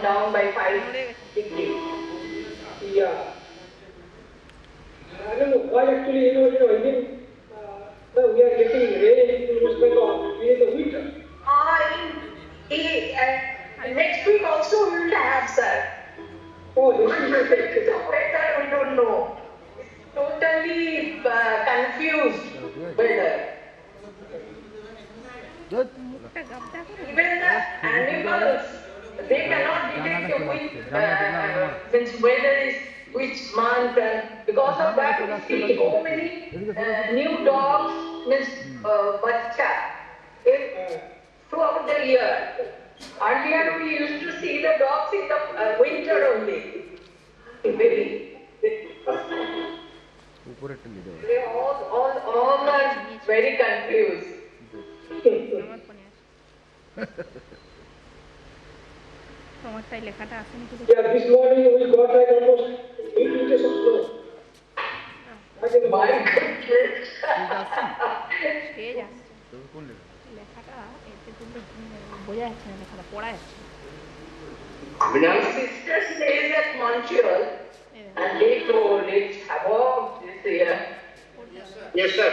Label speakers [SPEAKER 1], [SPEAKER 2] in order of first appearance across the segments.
[SPEAKER 1] gone down by 5 degrees.
[SPEAKER 2] Yeah. I don't know why actually, Indian, we are getting rain in West Bengal during the winter.
[SPEAKER 1] Next week also we will have, sir.
[SPEAKER 2] Oh,
[SPEAKER 1] What will be the weather, we don't know. It's totally confused weather. Even the animals, they cannot detect which weather is which month, and because of that we see so many new dogs, means bacha, throughout the year. Earlier we used to see the dogs in the winter only. Baby. They all are very confused.
[SPEAKER 2] Yeah, this morning we got like almost 8 inches of snow.
[SPEAKER 1] My goodness. My sister stays at Montreal and they told it's havoc this year.
[SPEAKER 3] Yes, sir.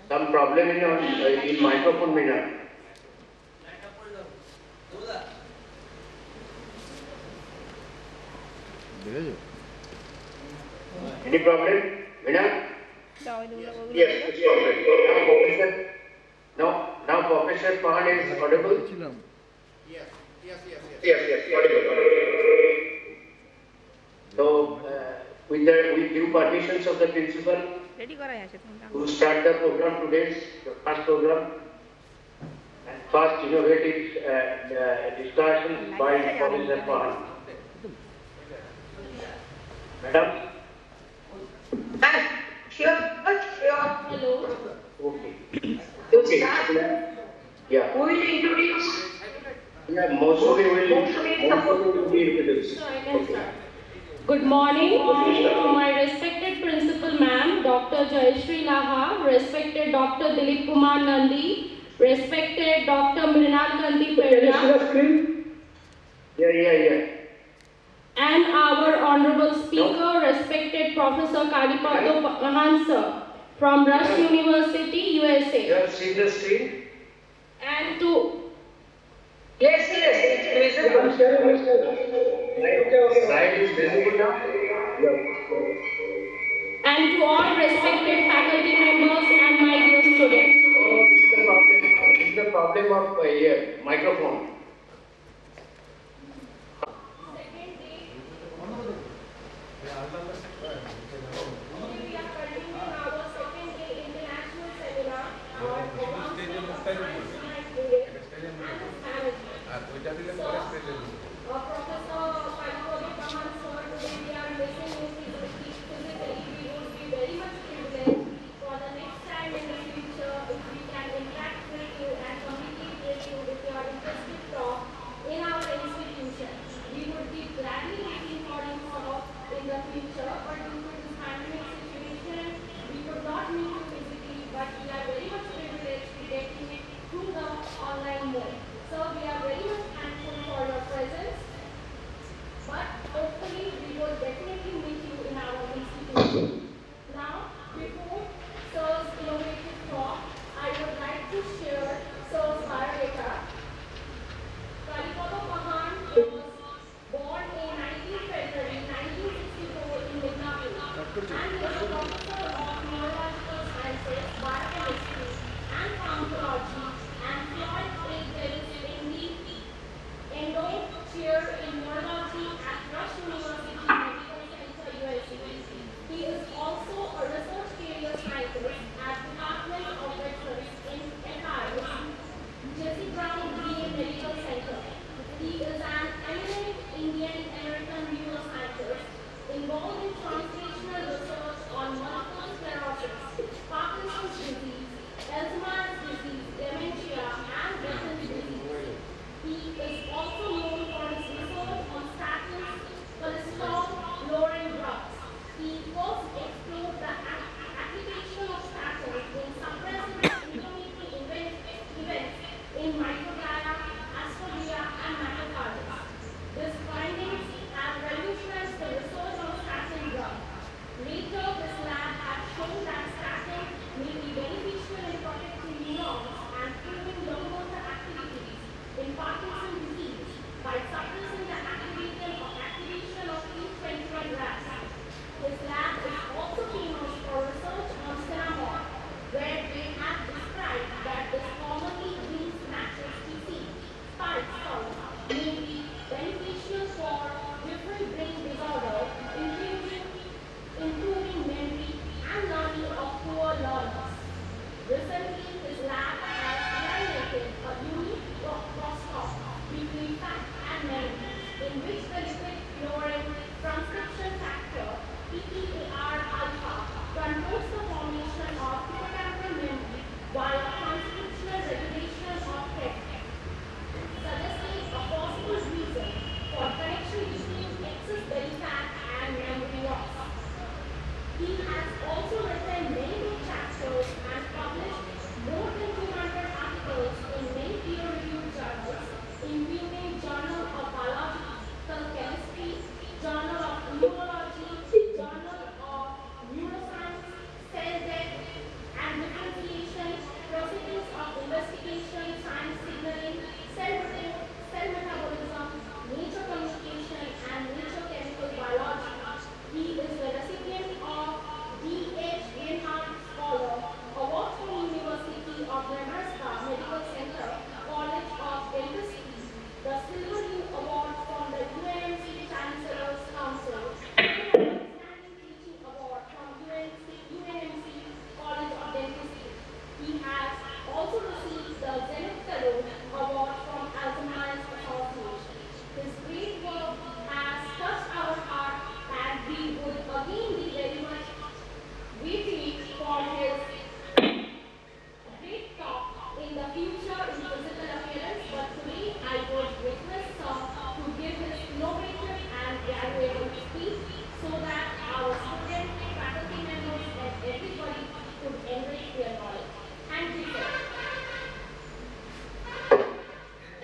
[SPEAKER 3] Some problem in microphone, Mina. Any problem, Mina? Yes, it's perfect. Now Professor Pan is audible? Yes, audible. So, with due permissions of the principal, we start the program today, the first program, and first innovative discussion by Professor Pan. Madam?
[SPEAKER 1] Sure.
[SPEAKER 4] Hello.
[SPEAKER 3] Okay.
[SPEAKER 1] You start.
[SPEAKER 3] Yeah.
[SPEAKER 1] Who will introduce?
[SPEAKER 3] Yeah, mostly will be introduced.
[SPEAKER 4] So I can start. Good morning to my respected principal ma'am, Dr. Jayashree Laha, respected Dr. Dilip Kumar Nandi, respected Dr. Mrinal Kanti
[SPEAKER 2] Can you see
[SPEAKER 4] Perla,
[SPEAKER 2] the screen?
[SPEAKER 3] Yeah.
[SPEAKER 4] and our honorable speaker, respected Professor Kalipado Mahan sir from Rush University,
[SPEAKER 3] You
[SPEAKER 4] USA.
[SPEAKER 3] have seen the screen?
[SPEAKER 4] And to
[SPEAKER 1] Yes, it's visible.
[SPEAKER 2] I'm sharing my screen.
[SPEAKER 3] Slide is visible now?
[SPEAKER 4] and to all respected faculty members and my dear students.
[SPEAKER 3] Oh, this is the problem. This is the problem of microphone.
[SPEAKER 4] We are continuing our second day international seminar on advancement of science Professor Kalipado Mahan sir, today we are missing you physically. We would be very much privileged for the next time in the future if we can interact with you and communicate with you if you are interested to talk in our institution. We would be gladly waiting for you sir in the future, but due to this pandemic situation, we could not meet you physically, but we are very much privileged to getting it through the online mode. So we are very much thankful for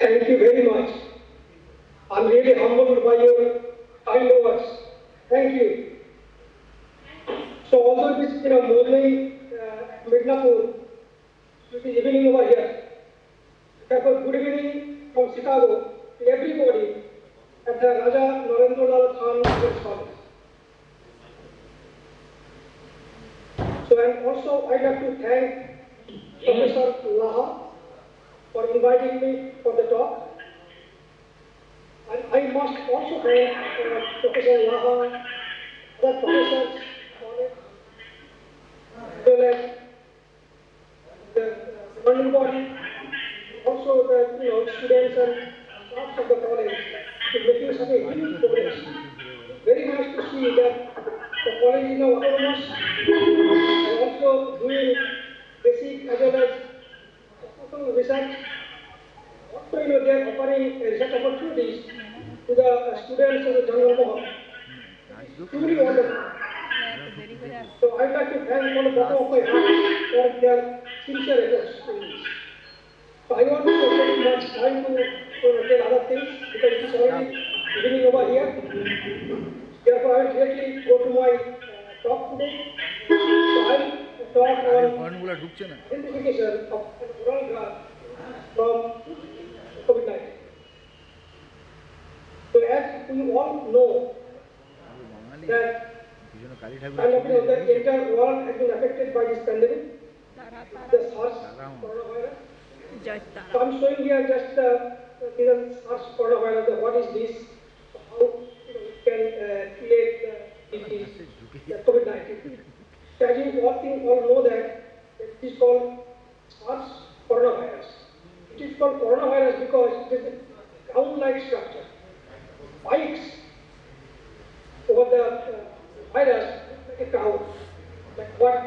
[SPEAKER 2] Thank you very much. I'm really humbled by your kind words. Thank you. So although it is morning Medinipur, it is evening over here. Therefore, good evening from Chicago to everybody at the Raja Narendra Khan College. So and also I'd like to thank Professor Laha for inviting me for the talk. And I must also thank Professor Laha, the professors, as well as the governing body, also the students and staff of the college, to making such a huge progress. Very nice to see that the college is now autonomous and also doing basic as well as technical research. Also, they are offering research opportunities to the students of the general cohort. Truly wonderful. So I'd like to thank from the bottom of my heart for their sincere efforts in this. So I want to take much time to tell other things because it is already beginning over here. Therefore, I will directly go to my talk today. So I will talk on identification of an oral drug from COVID-19. So as we all know that the entire world has been affected by this pandemic, the SARS coronavirus. So I'm showing here just the SARS coronavirus, what is this, how it can create the disease, the COVID-19. So as you all know that it is called SARS coronavirus. It is called coronavirus because it is a crown-like structure. Spikes over the virus like a crown, like what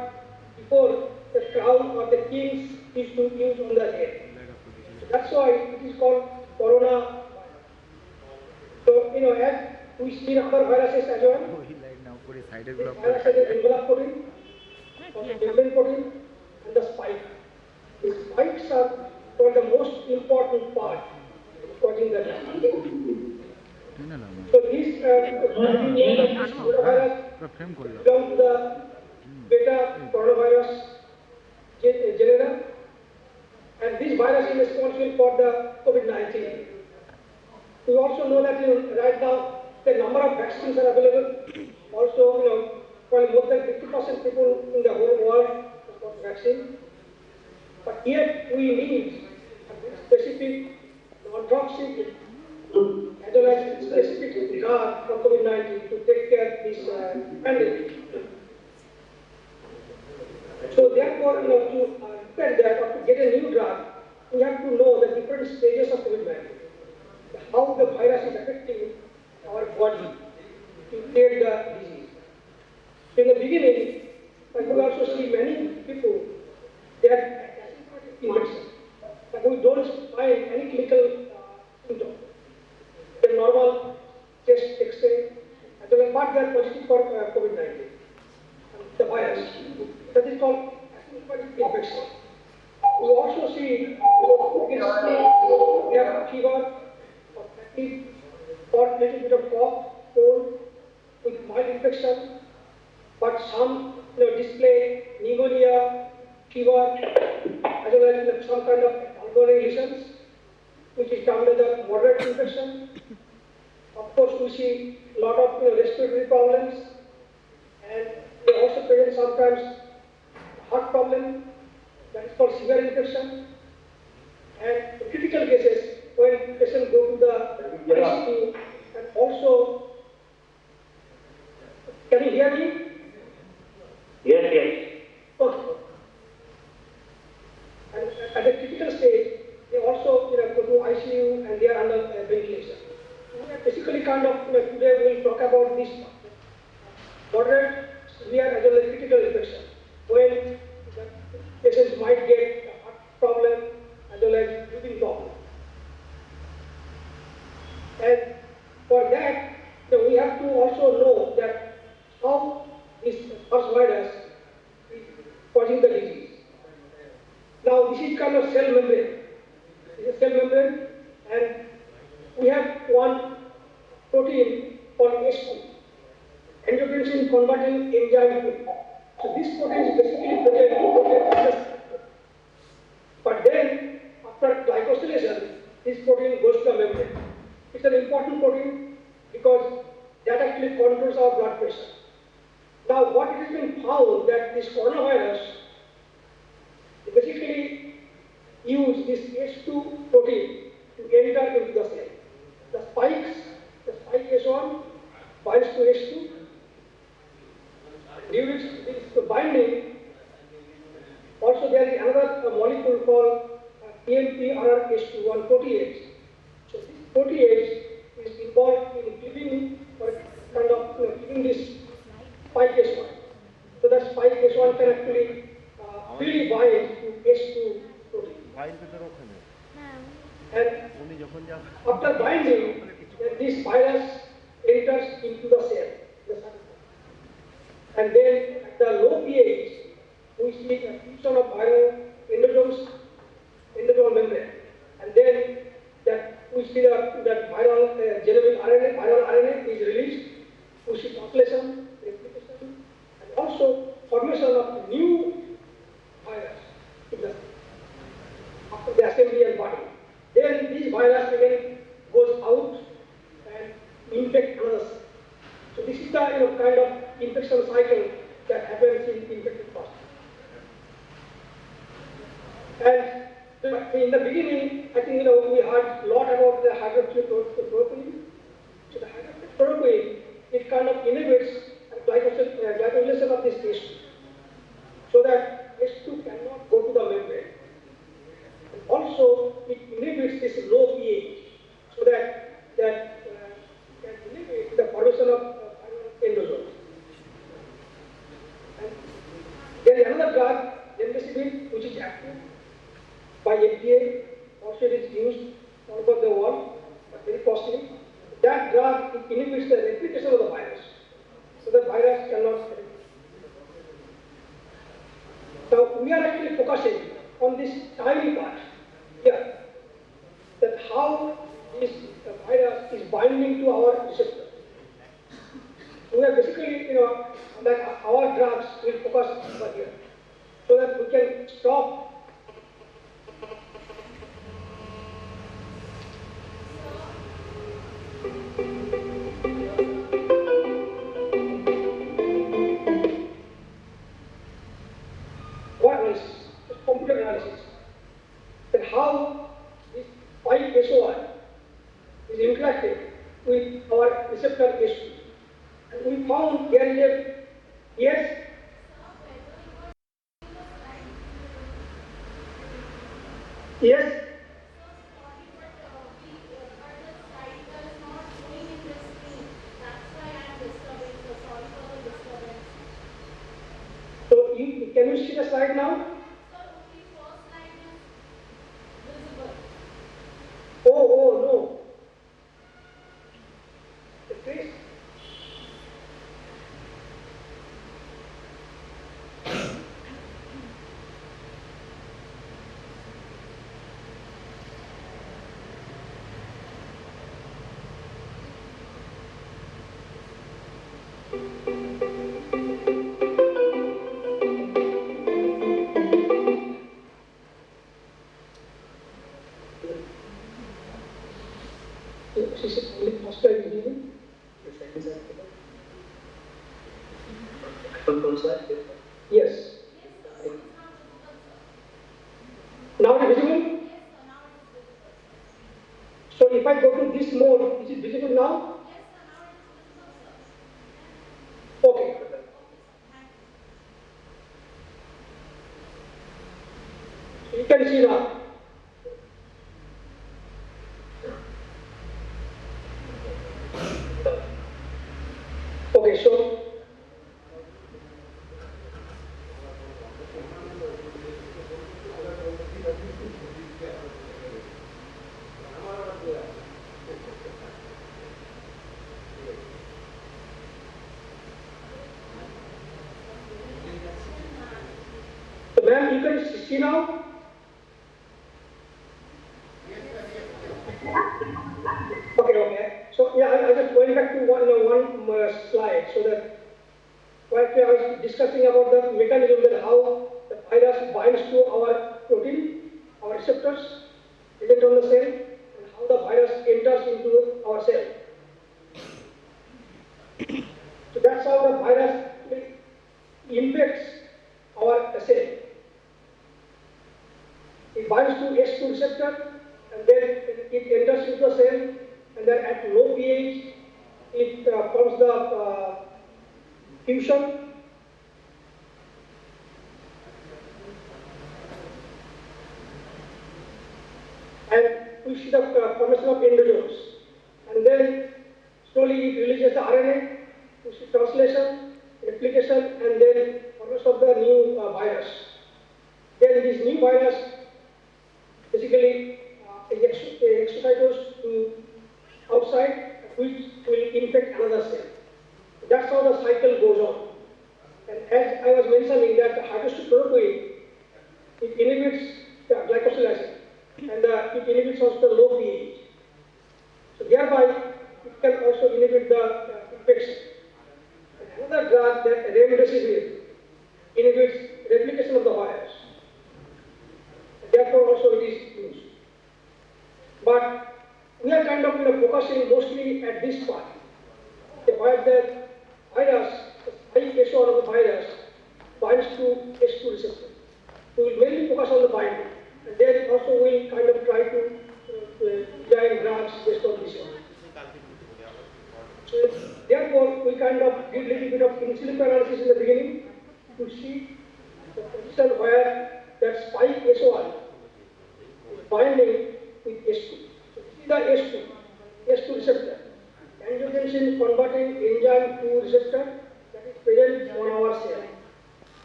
[SPEAKER 2] before the crown or the kings used to use on the head. So that's why it is called corona. So as we see other viruses as well, this virus has an envelope protein, or the membrane protein, and the spike. The spikes are the most important part of causing the disease. So this coronavirus belongs to the beta coronavirus genera, and this virus is responsible for the COVID-19. We also know that right now the number of vaccines are available. Also, while more than 50% people in the whole world have got vaccine, but yet we need a specific non-toxic as well as specific drug for COVID-19 to take care of this pandemic. So therefore, to look at that or to get a new drug, we have to know the different stages of COVID-19, how the virus is affecting our body to create the disease. So in the beginning, I could also see many people, they had asymptomatic infection, but we don't find any clinical symptoms. The normal chest X-ray, as well as but they are positive for COVID-19, the virus. That is called asymptomatic infection. We also see, they have fever, or fatigue, or little bit of cough, cold, with mild infection, but some display pneumonia, fever, as well as some kind of pulmonary lesions, which is termed as a moderate infection. Of course, we see a lot of respiratory problems, and they also present sometimes heart problem, that is called severe infection. And in critical cases, when patients go to the ICU, and also, can you hear me?
[SPEAKER 3] Yes, yes.
[SPEAKER 2] Okay. And at the critical stage, they also go to ICU and they are under ventilation. Basically, kind of today we will talk about this moderate, severe, as well as critical infection, when the patients might get a heart problem as well as breathing problem. And for that, we have to also know that how this SARS virus is causing the disease. Now, this is kind of cell membrane. This is cell membrane, S2, angiotensin converting enzyme 2. So this protein is basically protein. But then, after glycosylation, this protein goes to the membrane. It's an important protein because that actually controls our blood pressure. Now, what it has been found that this coronavirus basically use this S2 protein to enter into the cell. The spike S1 binds to S2. During this binding, also there is another molecule called PMPRRS21 protease. So this protease is involved in clipping or kind of clipping this spike S1. So that spike S1 can actually freely bind to S2 protein. And after binding, then this virus enters into the cell. And then at the low pH, we see a fusion of viral endosomal membrane. And then that we see that viral viral RNA is released. We see translation, replication, and also formation of new virus in the after the assembly and body. Then this virus again goes out and infect another cell. So this is the kind of infection cycle that happens in infected person. And in the beginning, I think we heard a lot about the hydroxychloroquine. So the hydroxychloroquine, it kind of inhibits glycosylation of this H2, so that H2 cannot go to the membrane. And also, it inhibits this low pH, so that can inhibit the formation of endosomes. And there is another drug, remdesivir, which is active by FDA. Also, it is used all over the world, but very costly. That drug inhibits the replication of the virus, so the virus cannot spread. Now, we are actually focusing on this tiny part here, that how this virus is binding to our receptor. We are basically, like our drugs will focus over here, so that we can stop. What is computer analysis? That how this 5-SOI is interacting with our receptor S2. And we found there is a, yes, yes, so can you see the slide now? Oh, no. The trace. Yes. Now it is visible? So if I go to this mode, is it visible now? Okay. So you can see now. Okay, so ma'am, you can see now? Okay. So yeah, I just going back to one slide so that while I was discussing about the mechanism that how the virus binds to our protein, our receptors, present on the cell, and how the virus enters into our cell. So that's how the virus infects our cell. It binds to S2 receptor, and then it enters into the cell, and then at low pH, it forms the fusion. And we see the formation of endosomes. And then slowly it releases the RNA, we see translation, replication, and then formation of the new virus. Then this new virus basically exocytoses to outside, which will infect another cell. That's how the cycle goes on. And as I was mentioning that the hydroxychloroquine, it inhibits the glycosyl and it inhibits also the low pH. So thereby, it can also inhibit the infection. And another drug, that remdesivir, inhibits replication of the virus. And therefore, also it is used. But we are kind of focusing mostly at this part. The virus, the spike S1 of the virus binds to S2 receptor. We will mainly focus on the binding. And then also we will kind of try to design drugs based on this one. So therefore, we kind of did a little bit of in silico analysis in the beginning to see the position where that spike S1 is binding with S2. So this is the S2 receptor. Angiotensin converting enzyme 2 receptor that is present on our cell.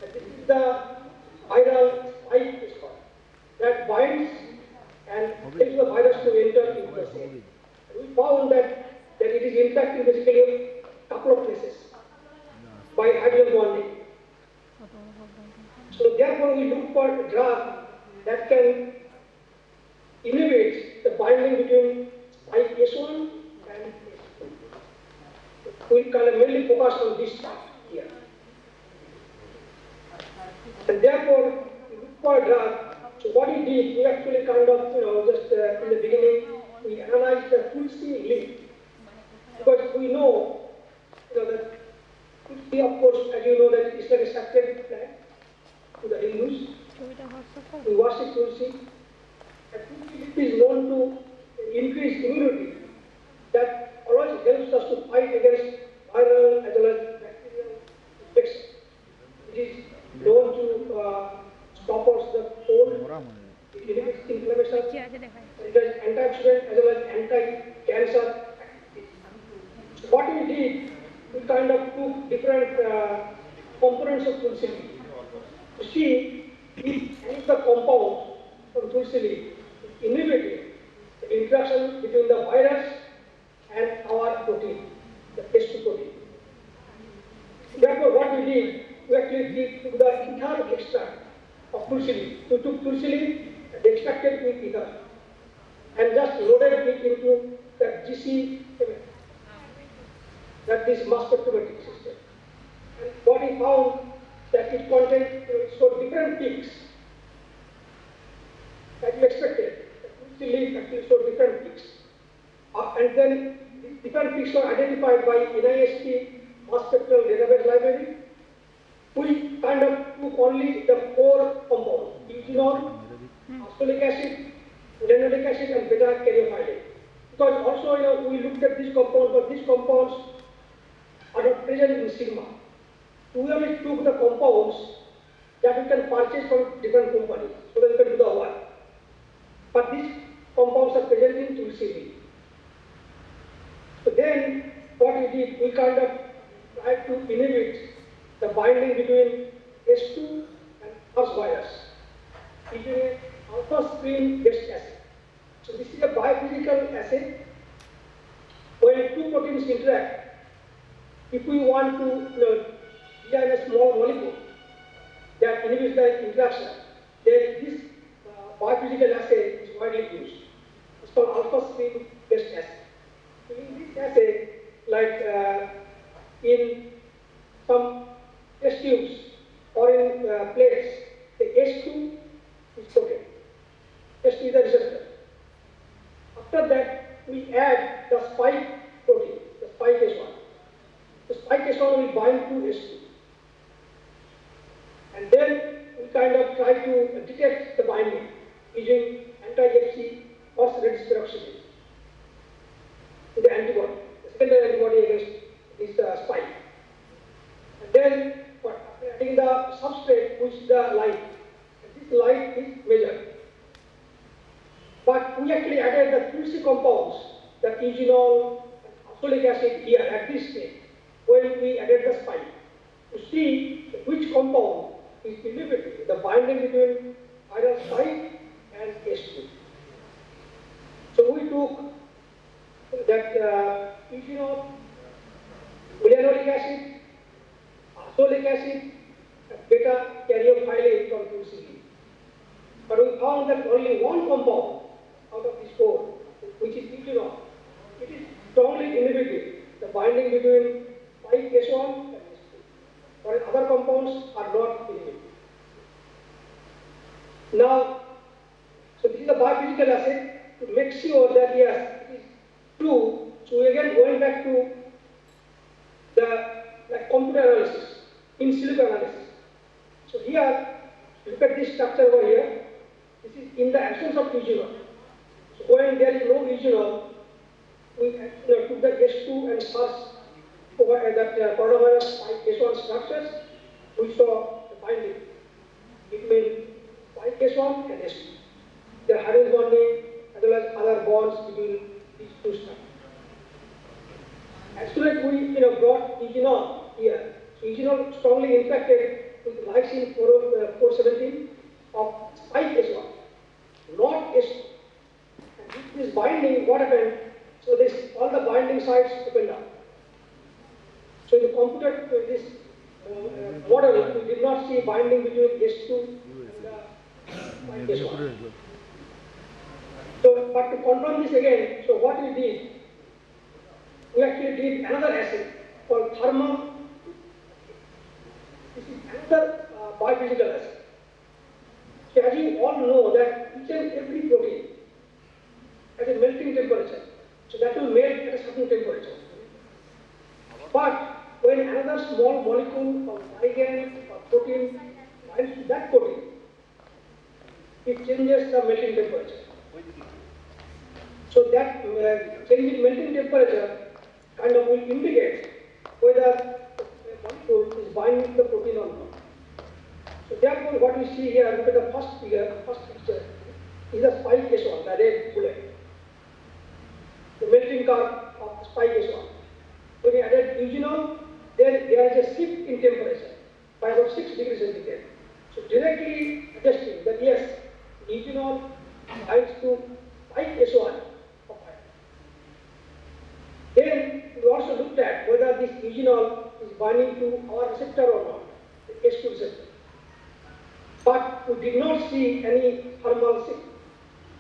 [SPEAKER 2] And this is the viral spike S1 that binds and takes the virus to enter into the cell. And we found that it is impacting basically a couple of places by hydrogen bonding. So therefore we look for a drug that can inhibit the binding between spike S1 and S2. We kind of mainly focus on this part here. And therefore we look for a drug. So what we did, we actually kind of, just in the beginning, we analyzed the tulsi leaf. Because we know, that tulsi, of course, as you know, that it's like a sacred plant to the Hindus. We worship tulsi. And tulsi leaf is known to increase immunity. That always helps us to fight against viral as well as bacterial infection. It is known to stop us the cold, it inhibits inflammation, it is antioxidant as well as anti-cancer. So what we did, we kind of took different components of tulsi leaf to see if the compound from tulsi leaf inhibited the interaction between the virus and our protein, the S2 protein. Therefore, what we did, we actually took the ether extract of tulsi leaf. We took tulsi leaf and extracted with ether and just loaded it into the GC, that is mass spectrometric system. And what we found that it contained so different peaks that we expected. The tulsi leaf actually showed different peaks. And then these different peaks were identified by NIST mass spectral database library. We kind of took only the 4 compounds, eugenol, arsenic acid, linoleic acid, and beta caryophyllene. Because also, we looked at these compounds, but these compounds are not present in sigma. We only took the compounds that we can purchase from different companies, so that we can do the work. But these compounds are present in tulsi leaf. So then, what we did, we kind of tried to inhibit the binding between S2 and first virus using an alpha-spin based assay. So this is a biophysical assay. When 2 proteins interact, if we want to design a small molecule that inhibits the interaction, then this biophysical assay is widely used. It's called alpha-spin based assay. So in this assay, like in some test tubes or in plates, the H2 is coated. H2 is the receptor. After that, we add the spike protein, the spike H1. The spike H1 will bind to H2. And then we kind of try to detect the binding using anti-Fc or reduced peroxidase, the antibody, the secondary antibody against this spike. And then after adding the substrate, which is the light, and this light is measured. But we actually added the QC compounds, the eugenol and oxalic acid here at this stage, when we added the spike, to see which compound is inhibiting the binding between viral spike and H2. So we took that eugenol, ulanolic acid, oxalic acid, and beta caryophyllene from QC. But we found that only one compound out of these four, which is eugenol, it is strongly inhibiting the binding between spike H1 and H2, while other compounds are not inhibited. Now, so this is the biophysical assay to make sure that yes, it is true. So we again going back to the computer analysis, in silico analysis. So here, look at this structure over here. This is in the absence of eugenol. So when there is no eugenol, we took the H2 and searched over that coronavirus spike H1 structures. We saw the binding between spike H1 and H2. There are hydrogen bonding as well as other bonds between these two structures. As soon as we brought eugenol here, so eugenol strongly infected with lysine 417 of spike H1, not H2. And with this binding, what happened? So this all the binding sites opened up. So in the computer, this model, we did not see binding between H2 and spike H1. So, but to confirm this again, so what we did, we actually did another assay called thermal. This is another biophysical assay. So as you all know that each and every protein has a melting temperature. So that will melt at a certain temperature. But when another small molecule of ligand or protein binds to that protein, it changes the melting temperature. So that change in melting temperature kind of will indicate whether the molecule is binding to the protein or not. So therefore what we see here, look at the first figure, first picture, is the spike H1, the red bullet. The melting curve of spike H1. When we added eugenol, then there is a shift in temperature by about 6 degrees centigrade. So directly suggesting that yes, eugenol binds to spike H1 of iron. Then we also looked at whether this eugenol is binding to our receptor or not, the H2 receptor. But we did not see any thermal shift.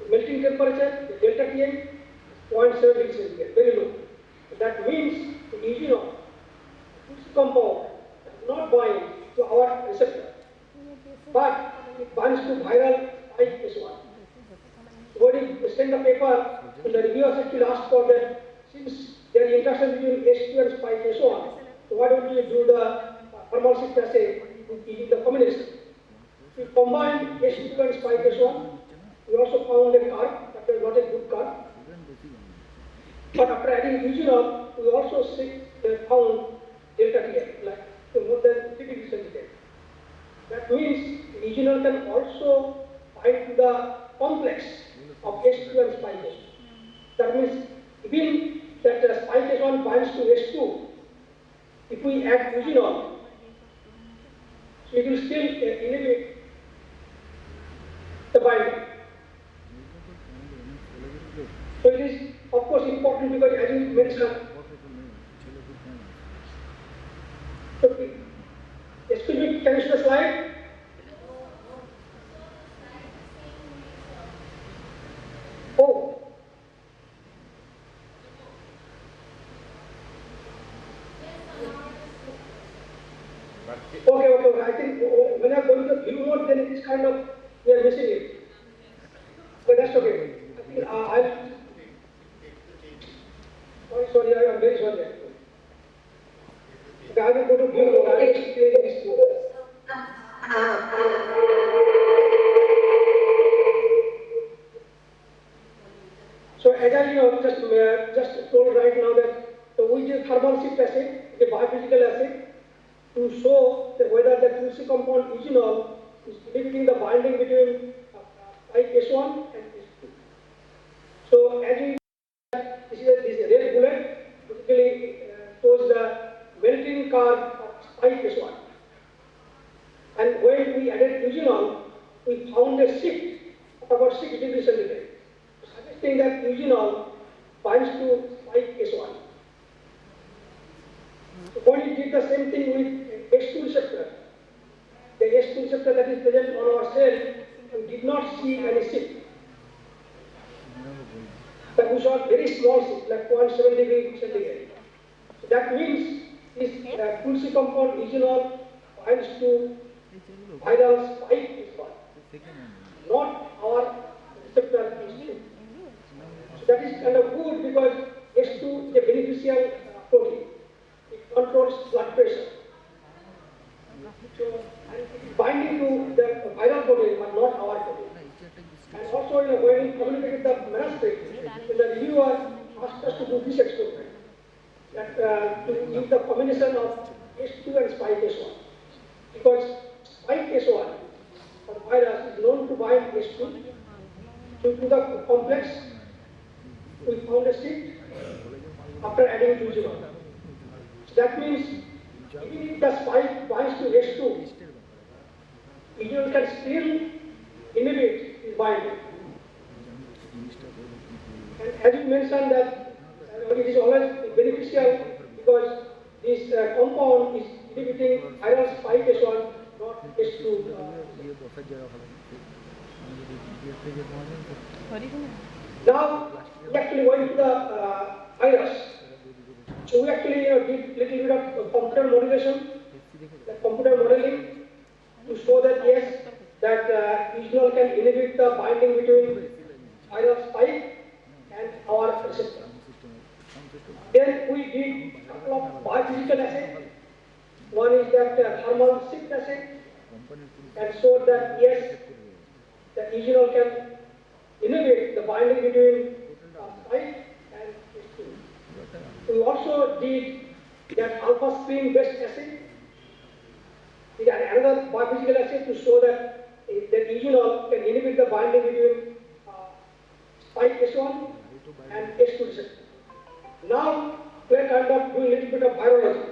[SPEAKER 2] The melting temperature, the delta Tm, 0.7 degrees centigrade, very low. So that means the eugenol, this compound, does not bind to our receptor, but it binds to viral spike H1. So when we send the paper, the reviewers actually asked for that, since there is interaction between H2 and spike H1, so why don't we do the thermal shift assay using the combination? We combined H2 and spike H1. We also found a curve, that was not a good curve. But after adding eugenol, we also found delta Tm, like more than 3 degrees centigrade. That means eugenol can also bind to the complex of H2 and spike H2. That means even that spike H1 binds to H2, if we add eugenol, so it will still inhibit the binding. So it is of course important because as you mentioned, so, excuse me, can you see the slide? Oh. kind of, we are missing it. But that's okay. Sorry, I am very sorry. Okay, I will go to Biomedical. I will explain this to you. So as I just told right now that we use thermal shift assay, a biophysical assay, to show that whether the Tulsi compound eugenol is inhibiting the binding between S1 and S2. So as we this red bullet basically shows the melting curve of spike S1. And when we added eugenol, we found a shift of about 6 degrees centigrade, suggesting that eugenol binds to spike S1. So when we did the same thing with S2 receptor, the S2 receptor that is present on our cell, we did not see any shift. But we saw a very small shift, like 0.7 degree centigrade. So that means this Tulsi compound eugenol binds to viral spike S1, not our receptor S2. So that is kind of good because S2 is a beneficial protein. It controls blood pressure. So it is binding to the viral protein but not our protein. And also, when we communicated the manuscript, the reviewer asked us to do this experiment, that to use the combination of S2 and spike S1. Because spike S1 or virus is known to bind S2. Due to the complex, we found a shift after adding eugenol. So that means even if the spike binds to S2, eugenol can still inhibit its binding. And as you mentioned that it is always beneficial because this compound is inhibiting viral spike S1, not S2. Now, we actually went to the virus. So we actually did little bit of computer modulation, computer modeling, to show that yes, that eugenol can inhibit the binding between viral spike and our receptor. Then we did a couple of biophysical assays. One is that thermal shift assay, and showed that yes, the eugenol can inhibit the binding between spike and S2. We also did that alpha screen based assay. We had another biophysical assay to show that eugenol can inhibit the binding between spike S1 and S2 receptor. Now we are kind of doing a little bit of virology.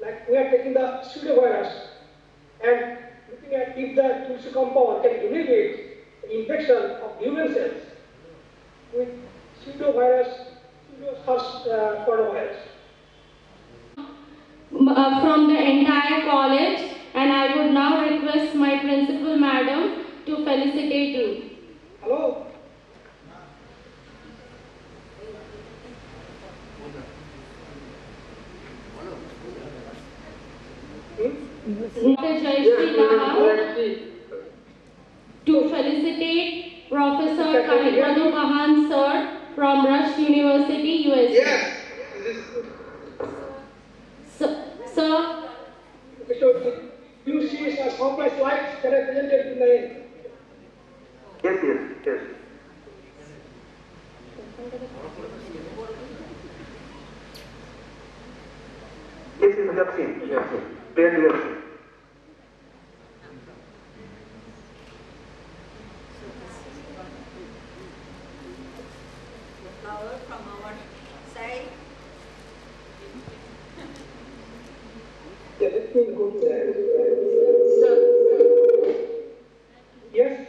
[SPEAKER 2] Like we are taking the pseudovirus and looking at if the Tulsi compound can inhibit the infection of human cells with pseudovirus, pseudo-SARS coronavirus.
[SPEAKER 4] From the entire college, and I would now request my principal madam to felicitate you.
[SPEAKER 2] Hello?
[SPEAKER 4] Dr. Jayashree Daha to felicitate Professor Kahibanu Kahan sir from Rush University, USA.
[SPEAKER 2] Yes.
[SPEAKER 4] Sir,
[SPEAKER 2] So you see some of my slides that I presented in the end.
[SPEAKER 3] Yes. Yes, we have seen. Clearly we have seen.
[SPEAKER 5] Flower from our side.
[SPEAKER 2] Yeah, let me go to that. Yes?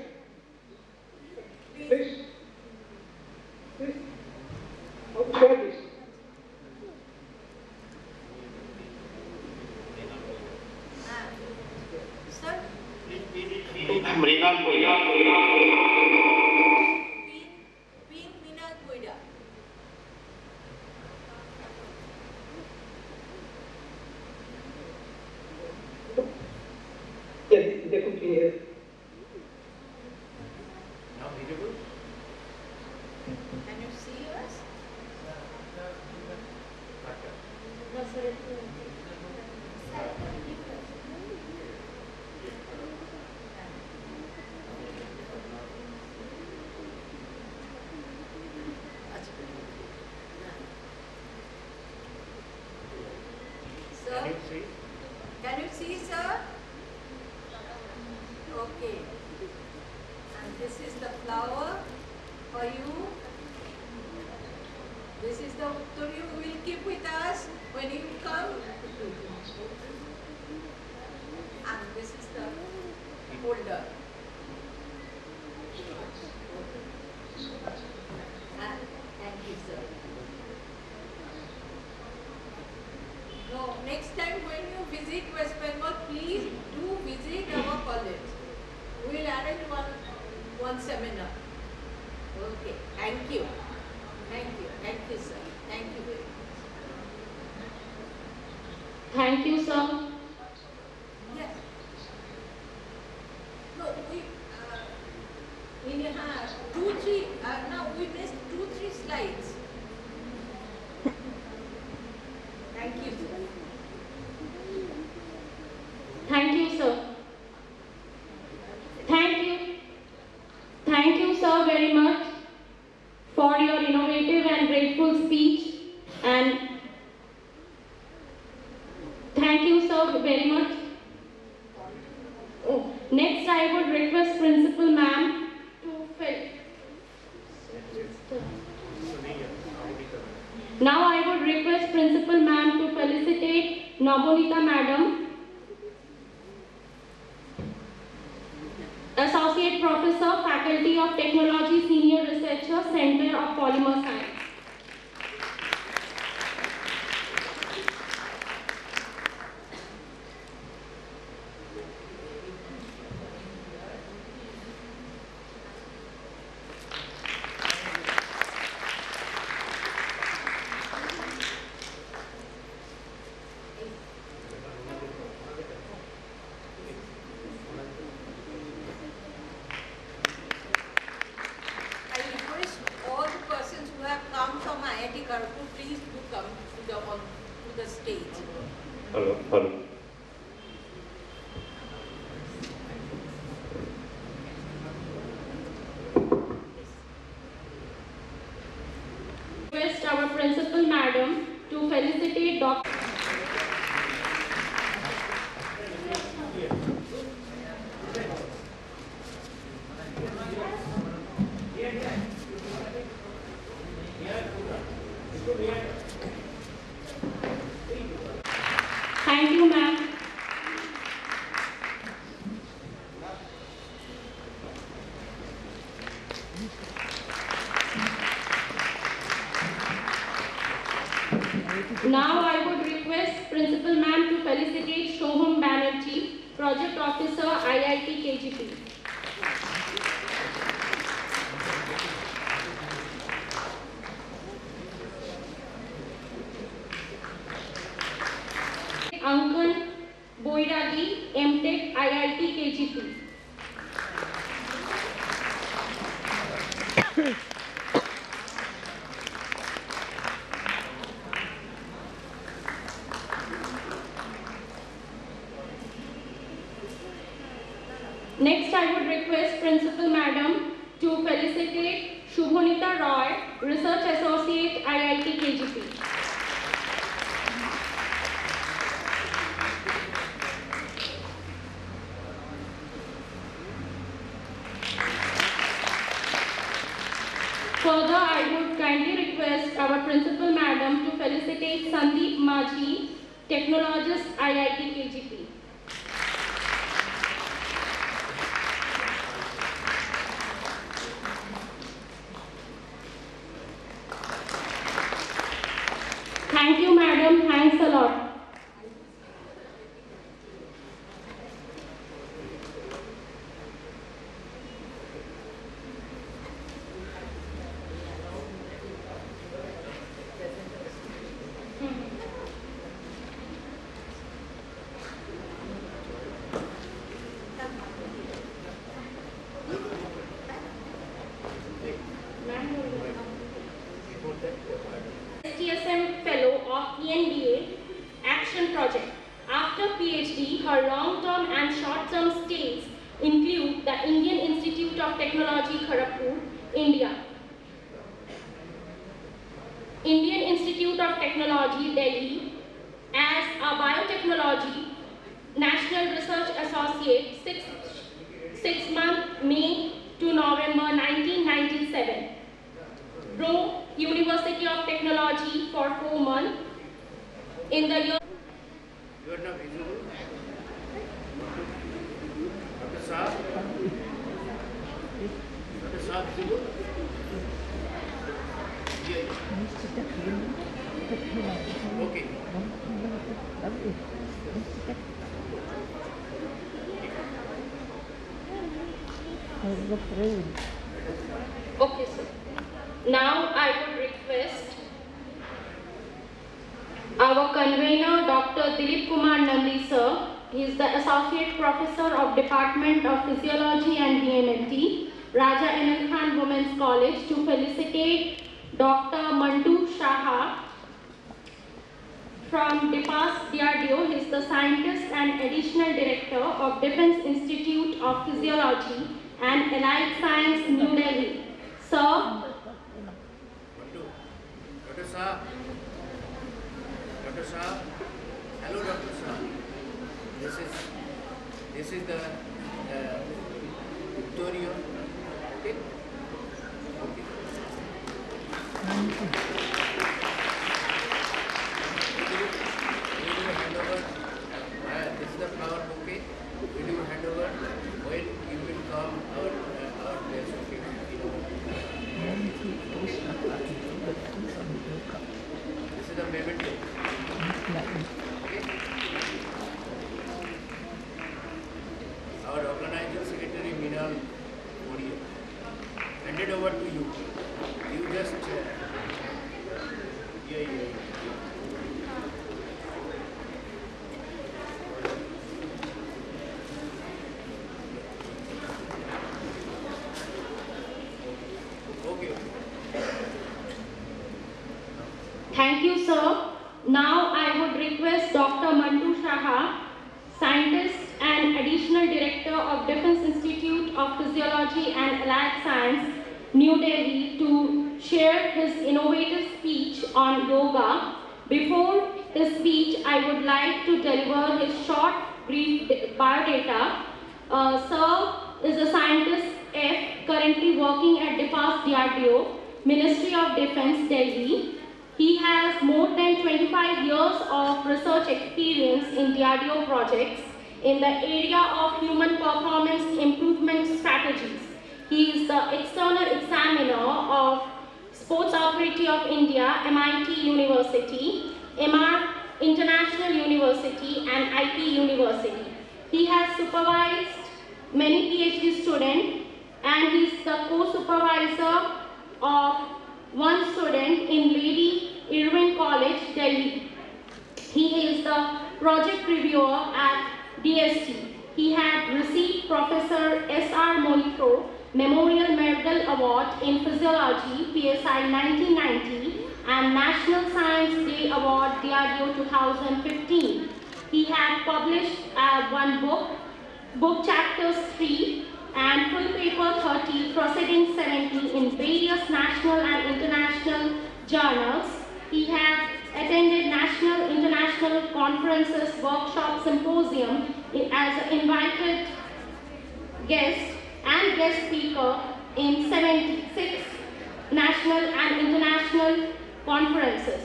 [SPEAKER 2] Please? How to share this?
[SPEAKER 5] Sir,
[SPEAKER 3] Mrinal
[SPEAKER 5] Pin Minal Puida. see us? Sir? Can you see, sir? Okay. And this is the flower for you. This is the uttur you will keep with us when you come. And this is the holder. And thank you, sir. No, next time when you visit West Bengal, please do visit our college. We will arrange one seminar. Okay, thank you. Thank you, sir. Thank you very much.
[SPEAKER 6] Thank you, sir.
[SPEAKER 5] Yes. No, we have 2-3. Now we missed 2-3 slides. Thank you, sir.
[SPEAKER 6] Thank you, sir. Thank you. Thank you, sir, very much for your innovative and grateful speech. And thank you, sir, very much. Oh, next, I would request Principal Ma'am to fill. Now, I would request Principal Ma'am to felicitate Nabonita Madam, Associate Professor, Faculty of Technology, Senior Researcher, Center of Polymer Science.
[SPEAKER 5] Please do come to the stage.
[SPEAKER 7] Hello.
[SPEAKER 6] Request our Principal Madam to felicitate Dr. Thank you, ma'am. Now I would request Principal Ma'am to felicitate Shoham Banerjee, Project Officer, IIT KGP. Ankan Boiragi, MTech, IIT KGP. Next, I would request Principal Madam to felicitate Shubhanita Roy, Research Associate, IIT KGP. Further, I would kindly request our Principal Madam to felicitate Sandeep Maji, Technologist, IIT KGP. Thank you, madam. Thanks a lot. ENBA Action Project. After PhD, her long-term and short-term stays include the Indian Institute of Technology, Kharagpur, India, Indian Institute of Technology, Delhi, as a biotechnology National Research Associate, 6 months, May to November 1997. Rome University of Technology for 4 months. In the year.
[SPEAKER 3] You are not visible. Dr. Saab? Dr. Saab visible? Yeah. Okay.
[SPEAKER 6] Okay, sir. Now I would request our convener, Dr. Dilip Kumar Nandi, sir. He is the Associate Professor of Department of Physiology and BMLT, Raja Anil Khan Women's College, to felicitate Dr. Mantu Shaha from DEPAS DRDO. He is the Scientist and Additional Director of Defense Institute of Physiology and Allied Science, New Delhi. Sir.
[SPEAKER 3] Dr. Saab. Dr. Saab. Hello, Dr. Saab. This is the Victoria. Okay. Okay. Will you hand over? This is the flower bouquet. Will you hand over when you will come our place? Okay. This is the memento. Okay. Our organizing secretary Minal Moriya. Handed over to you. You just yeah.
[SPEAKER 6] Thank you, sir. Now I would request Dr. Mantu Shaha, Scientist and Additional Director of Defense Institute of Physiology and Allied Science, New Delhi, to share his innovative speech on yoga. Before his speech, I would like to deliver his short, brief biodata. Sir is a scientist F, currently working at DEPAS DRDO, Ministry of Defense, Delhi. He has more than 25 years of research experience in DRDO projects in the area of human performance improvement strategies. He is the external examiner of Sports Authority of India, MIT University, MR International University, and IP University. He has supervised many PhD students, and he is the co-supervisor of one student in Lady Irwin College, Delhi. He is the project reviewer at DST. He had received Professor S.R. Molito Memorial Medal Award in Physiology, PSI 1990, and National Science Day Award, DRDO 2015. He had published one book chapters 3, and full paper 30, proceedings 70 in various national and international journals. He has attended national, international conferences, workshops, symposium as an invited guest and guest speaker in 76 national and international conferences.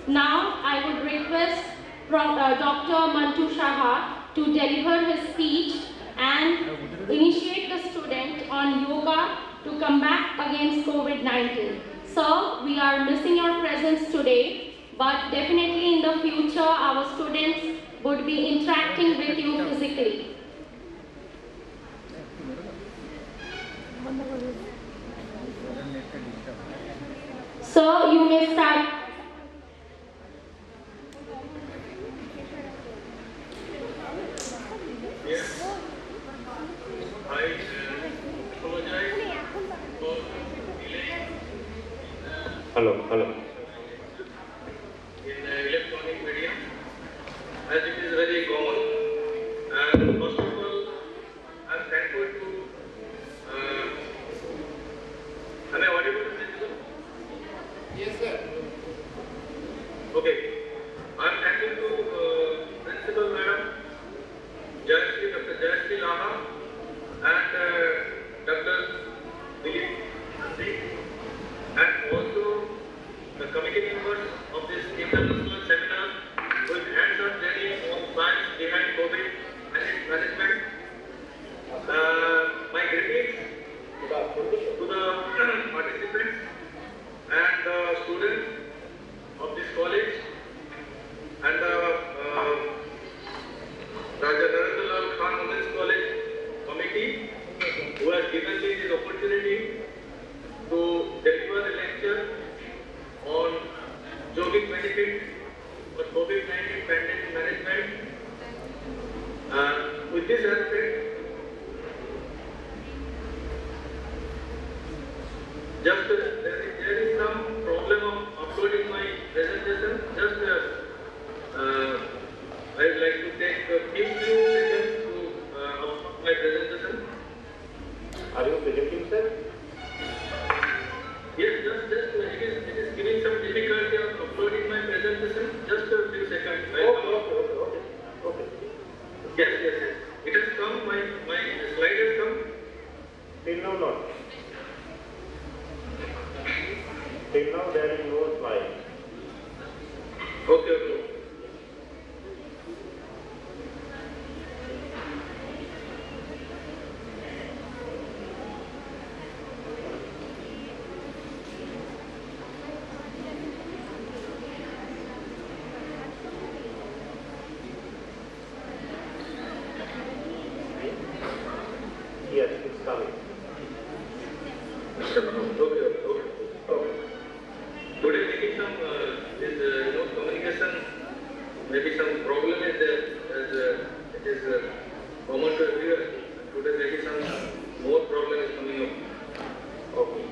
[SPEAKER 6] Now I would request Dr. Mantu Shaha to deliver his speech and initiate the student on yoga to combat against COVID-19. Sir, we are missing your presence today, but definitely in the future our students would be interacting with you physically. Sir, you may start.
[SPEAKER 8] Yes. I apologize for delay.
[SPEAKER 7] Hello.
[SPEAKER 8] In electronic Just there is some problem of uploading my presentation. Just I would like to take a few seconds to upload my presentation.
[SPEAKER 3] Are you presenting, sir?
[SPEAKER 8] Yes, just it is giving some difficulty of uploading my presentation. Just a few seconds.
[SPEAKER 3] Okay.
[SPEAKER 8] Yes. It has come. My slide has come.
[SPEAKER 3] Till now, not. Till now, there is no slide.
[SPEAKER 8] Okay.
[SPEAKER 3] Yes, it's coming.
[SPEAKER 8] Okay. Today maybe some communication, maybe some problem is there, as it is common to everyone. Today maybe some more problem is coming up.
[SPEAKER 3] Okay.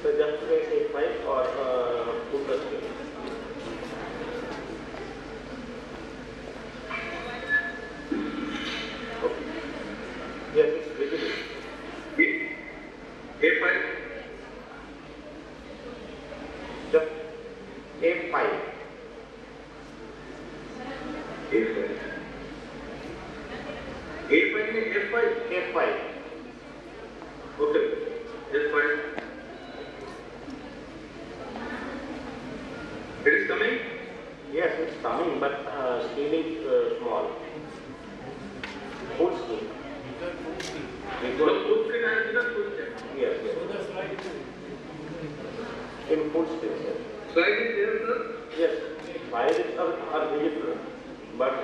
[SPEAKER 3] So just press A5 or put the screen. Okay. Yes, it's visible.
[SPEAKER 8] A5.
[SPEAKER 3] Just A5.
[SPEAKER 8] A5 means F5.
[SPEAKER 3] A5.
[SPEAKER 8] Okay. F5. It is coming.
[SPEAKER 3] Yes, it's coming, but screen is small. Full screen.
[SPEAKER 8] Full screen and full screen.
[SPEAKER 3] Yes. In full screen, sir.
[SPEAKER 8] Slide is there, sir.
[SPEAKER 3] Yes, slides are visible, but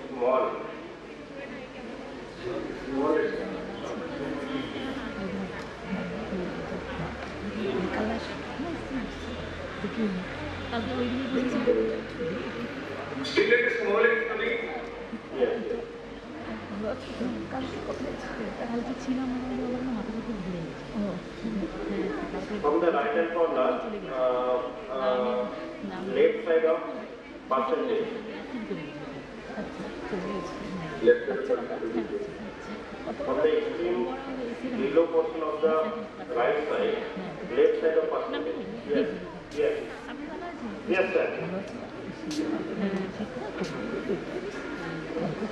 [SPEAKER 3] small.
[SPEAKER 8] Small is still it is small is coming.
[SPEAKER 3] Yes. From the right hand corner, left side of percentage.
[SPEAKER 8] Left
[SPEAKER 3] From the extreme below portion of the right side, left side of percentage. Yes, sir.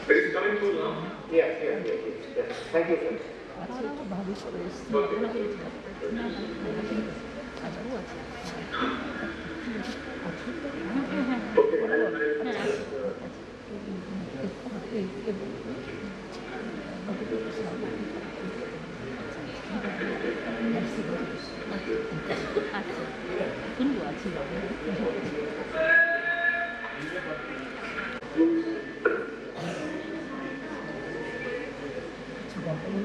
[SPEAKER 8] It is coming through now.
[SPEAKER 3] Yes. Thank you, sir.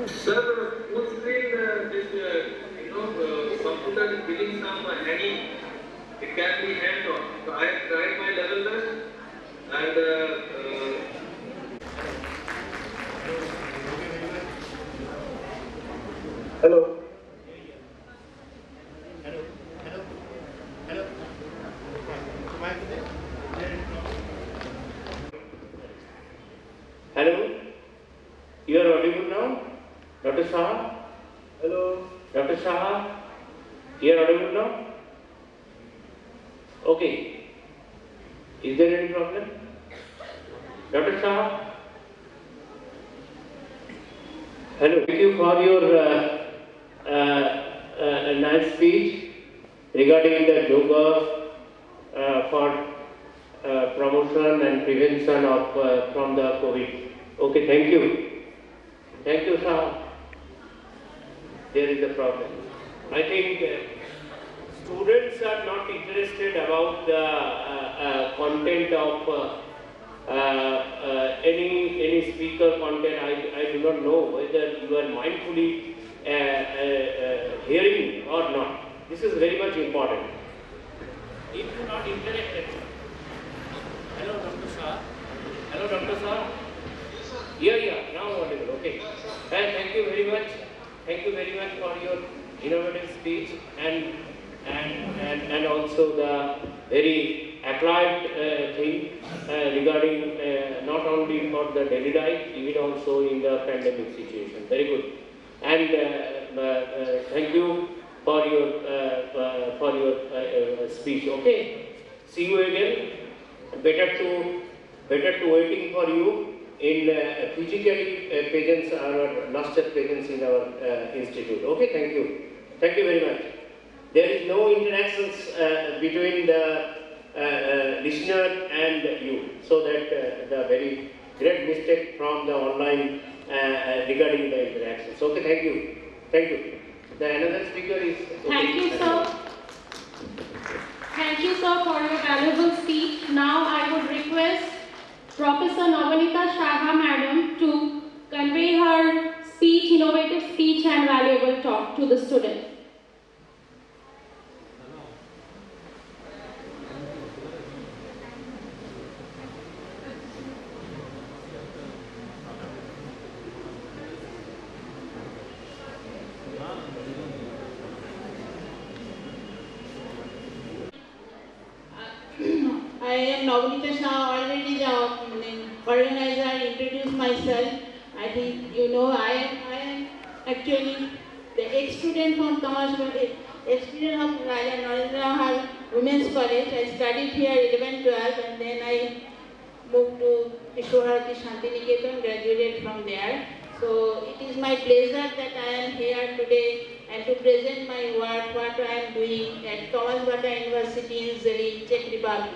[SPEAKER 8] Sir, full screen, this computer is giving some hanging. It can be hand on. So I have tried my level best and
[SPEAKER 3] Hello. Hello. You are audible now? Dr. Shah?
[SPEAKER 2] Hello.
[SPEAKER 3] Dr. Shah? You are audible now? Okay. Is there any problem? Dr. Shah? Hello. Thank you for your nice speech regarding the yoga for promotion and prevention of from the COVID. Okay, thank you. Thank you, sir. There is a problem. I think students are not interested about the content of any speaker content. I do not know whether you are mindfully hearing or not. This is very much important. If you are not interested. Hello, Dr. Shah. Hello, Dr. Shah. Yeah, now audible. Okay. Thank you very much. Thank you very much for your innovative speech and also the very applied thing regarding not only for the daily life, even also in the pandemic situation. Very good. And thank you for your speech. Okay. See you again. Better to waiting for you in physically presence, our master presence in our institute. Okay. Thank you. Thank you very much. There is no interactions between the listener and you, so that the very great mistake from the online regarding the interactions. Okay, thank you. Thank you. The another speaker is... Okay.
[SPEAKER 6] Thank you, sir. Thank you, sir, for your valuable speech. Now I would request Professor Navanita Shaha, Madam, to convey her speech, innovative speech and valuable talk to the students.
[SPEAKER 9] I am Navanita Shah, already the organizer, introduced myself. I think you know I am actually the ex-student from ex-student of Raja Narendra Women's College. I studied here 11-12 and then I moved to Vishwaharati Shantiniketan, graduated from there. So it is my pleasure that I am here today and to present my work, what I am doing at Thomas Bata University in Delhi, Czech Republic.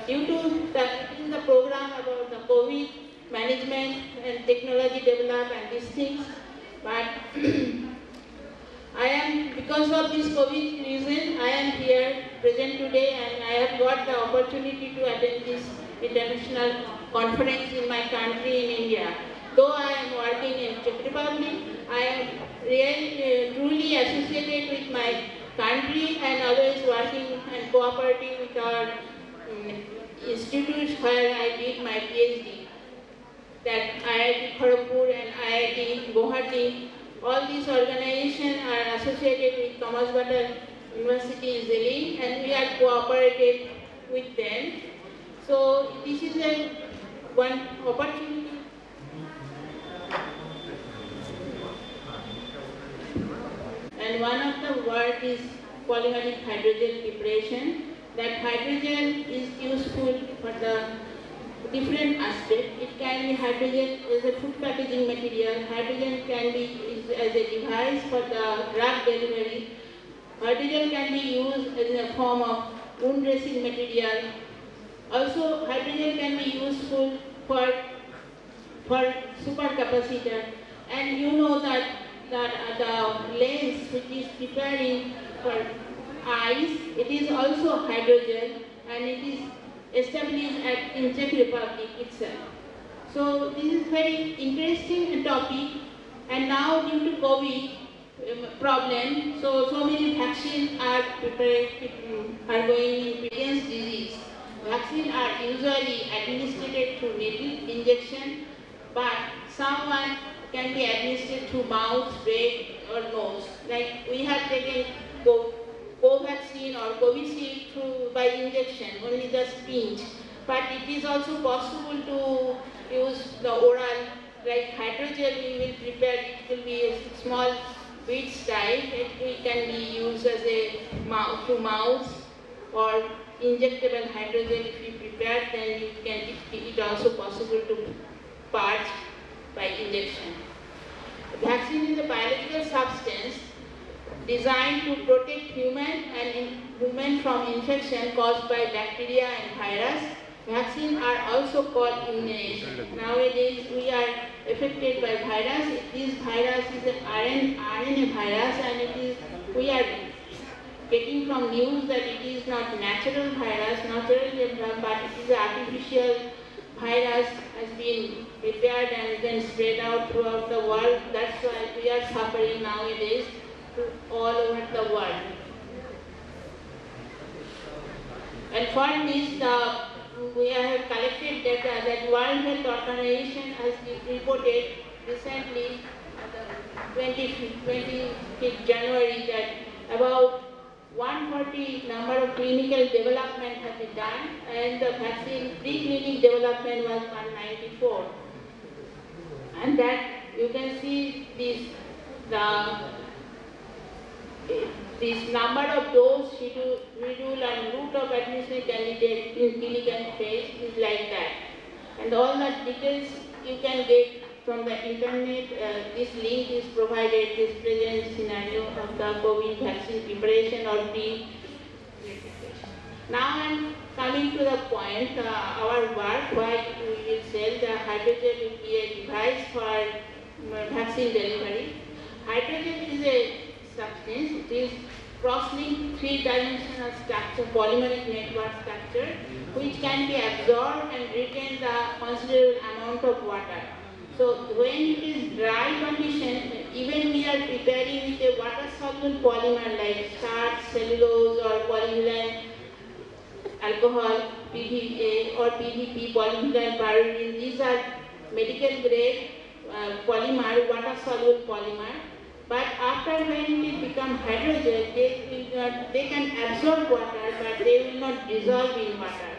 [SPEAKER 9] Due to the program about the COVID management and technology development and these things, but I am, because of this COVID reason, I am here present today and I have got the opportunity to attend this international conference in my country in India. Though I am working in Czech Republic, I am really truly associated with my country and always working and cooperating with our institutes where I did my PhD. That IIT Kharagpur and IIT Guwahati, all these organizations are associated with Thomas Bata University in Delhi and we are cooperated with them. So this is one opportunity. And one of the work is polymeric hydrogen preparation. That hydrogen is useful for the different aspects. It can be hydrogen as a food packaging material. Hydrogen can be used as a device for the drug delivery. Hydrogen can be used as a form of wound dressing material. Also, hydrogen can be useful for supercapacitor. And you know that the lens which is preparing for eyes, it is also hydrogen and it is established in Czech Republic itself. So this is very interesting topic, and now due to COVID problem, so many vaccines are going against disease. Vaccines are usually administered through needle injection, but someone can be administered through mouth, brain or nose. Like we have taken vaccine or COVID by injection, only the syringe. But it is also possible to use the oral, like hydrogel we will prepare, it will be a small beads type, it can be used as a through mouth or injectable hydrogel if you prepare, then it also possible to patch by injection. Vaccine is a biological substance designed to protect human from infection caused by bacteria and virus. Vaccines are also called immunization. Nowadays we are affected by virus. This virus is an RNA virus and we are getting from news that it is not natural virus, naturally developed, but it is artificial virus has been prepared and then spread out throughout the world. That's why we are suffering nowadays all over the world. And for this, we have collected data that World Health Organization has reported recently 25th January that about 140 number of clinical development have been done, and the vaccine preclinical development was 194. And that you can see this number of dose, schedule and route of administration candidate in clinical phase is like that. And all the details you can get from the internet. This link is provided, this present scenario of the COVID vaccine preparation or pre-preparation. Now I am coming to the point, our work, why we will sell the hydrogel will be a device for vaccine delivery. Hydrogel is a substance, it is cross-linked three-dimensional structure, polymeric network structure, which can be absorbed and retain the considerable amount of water. So when it is dry condition, even we are preparing with a water-soluble polymer like starch, cellulose or polyvinyl alcohol, PVA or PVP, polyvinyl pyridine, these are medical grade polymer, water-soluble polymer. But after when it becomes hydrogel, they can absorb water, but they will not dissolve in water.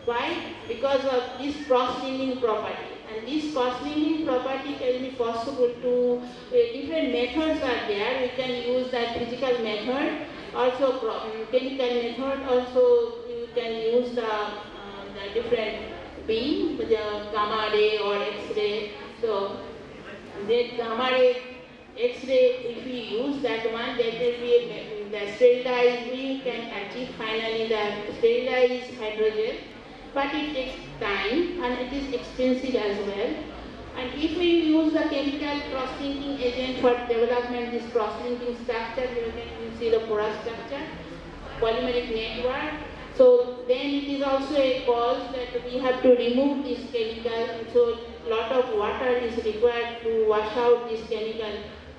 [SPEAKER 9] Why? Because of this cross-linking property. And this cross-linking property can be possible to, different methods are there. We can use that physical method, also chemical method, also you can use the different beam, the gamma ray or X-ray. So the gamma ray, X-ray, if we use that one, that will be the sterilized, we can achieve finally the sterilized hydrogel. But it takes time and it is expensive as well. And if we use the chemical cross-linking agent for development, this cross-linking structure, you can see the porous structure, polymeric network. So then it is also a cause that we have to remove this chemical. So a lot of water is required to wash out this chemical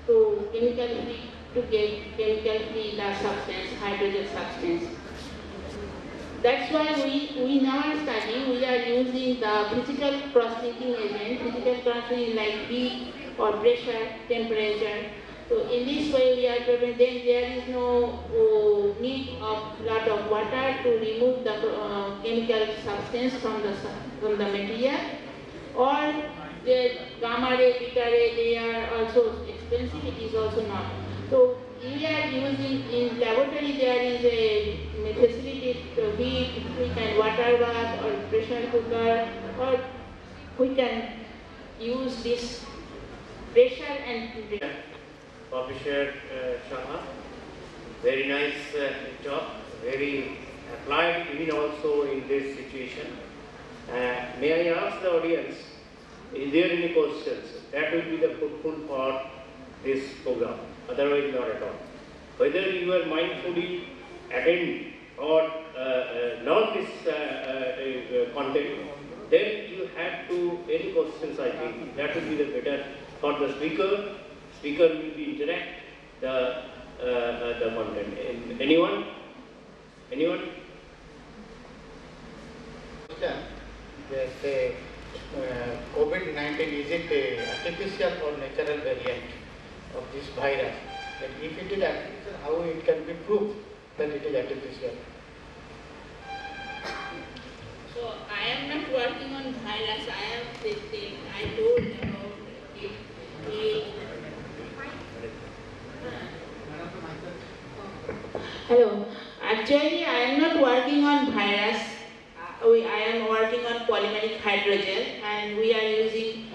[SPEAKER 9] to chemical-free, to get chemical-free the substance, hydrogen substance. That's why we in our study, we are using the physical cross-linking agent, physical cross-linking like heat or pressure, temperature. So in this way we are preparing, then there is no need of lot of water to remove the chemical substance from the material. Or the gamma ray, beta ray, they are also expensive, it is also not. So we are using, in laboratory there is a facility to heat, we can water bath or pressure cooker, or we can use this pressure and temperature.
[SPEAKER 3] Publisher Shaha, very nice job, very applied even also in this situation. May I ask the audience, is there any questions? That will be the fruitful for this program, otherwise not at all. Whether you are mindfully attend or learn this content, then you have to, any questions I think, that will be the better for the speaker. Speaker will be interact the content. Anyone? Anyone?
[SPEAKER 10] Yes, COVID-19, is it a artificial or natural variant of this virus? And if it is artificial, how it can be proved that it is artificial?
[SPEAKER 9] So I am not working on virus. I told about it. Hello. Actually, I am not working on virus. I am working on polymeric hydrogel, and we are using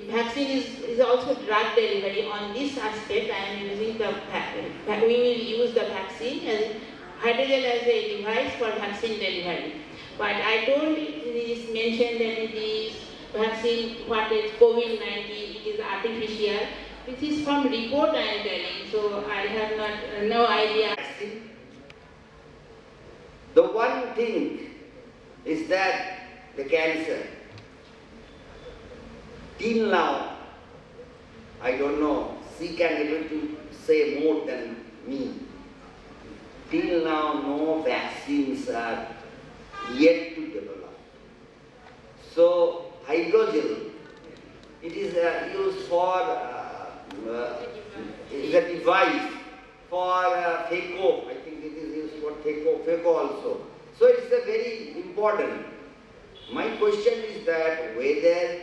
[SPEAKER 9] vaccine is also drug delivery. On this aspect, I am using we will use the vaccine as hydrogel as a device for vaccine delivery. But I told this mentioned that it is vaccine, what is COVID-19, it is artificial. This is from report I am telling, so I have no idea.
[SPEAKER 11] The one thing is that the cancer, till now, I don't know, she can able to say more than me. Till now, no vaccines are yet to develop. So, hydrogel, it is used for a device for phaco. I think it is used for phaco also. So it's a very important. My question is that whether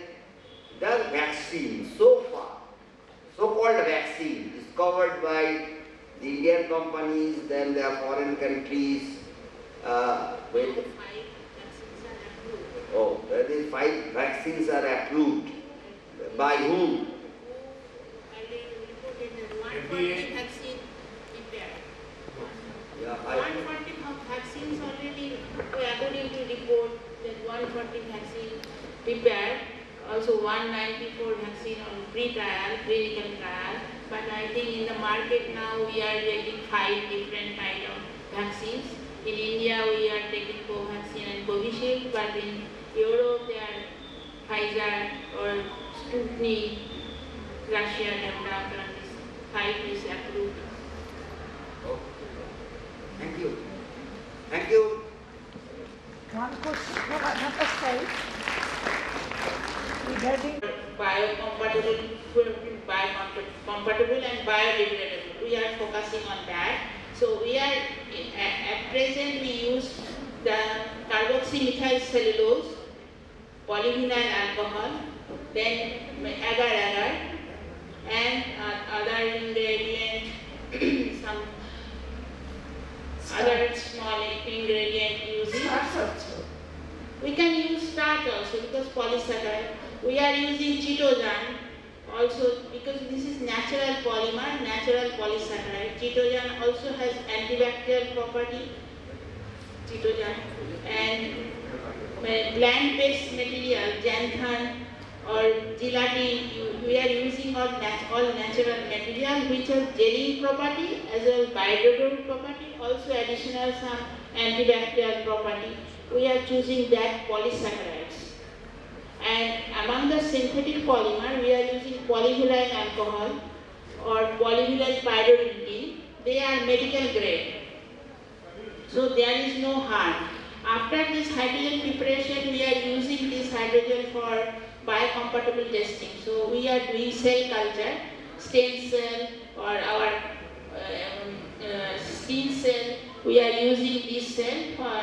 [SPEAKER 11] the vaccine so far, so-called vaccine discovered by the Indian companies, then the foreign countries, there is 5 vaccines are approved. By whom?
[SPEAKER 9] FDA vaccine prepared.
[SPEAKER 11] Yeah,
[SPEAKER 9] 140 vaccines already, according to report, that 140 vaccine prepared. Also 194 vaccine on pre-trial, clinical trial. But I think in the market now we are getting 5 different kind of vaccines. In India we are taking Covaxin and Covishield, but in Europe they are Pfizer or Sputnik, Russia developed, and this 5 is approved.
[SPEAKER 11] Thank you. Thank you.
[SPEAKER 12] One question from another side regarding
[SPEAKER 9] biocompatible and biodegradable. We are focusing on that. So we are at present we use the carboxymethyl cellulose, polyvinyl alcohol, then agar-agar, and other ingredient, some other small ingredient using. We can use starch also because polysaccharide. We are using chitosan also because this is natural polymer, natural polysaccharide. Chitosan also has antibacterial property. Chitosan and plant-based material, xanthan or gelatin. We are using all natural material which has gelling property as well as biodegradable property, also additional some antibacterial property. We are choosing that polysaccharides. And among the synthetic polymer, we are using polyvinyl alcohol or polyvinyl pyridine. They are medical grade. So there is no harm. After this hydrogen preparation, we are using this hydrogen for biocompatible testing. So we are doing cell culture, stem cell or our skin cell. We are using this cell for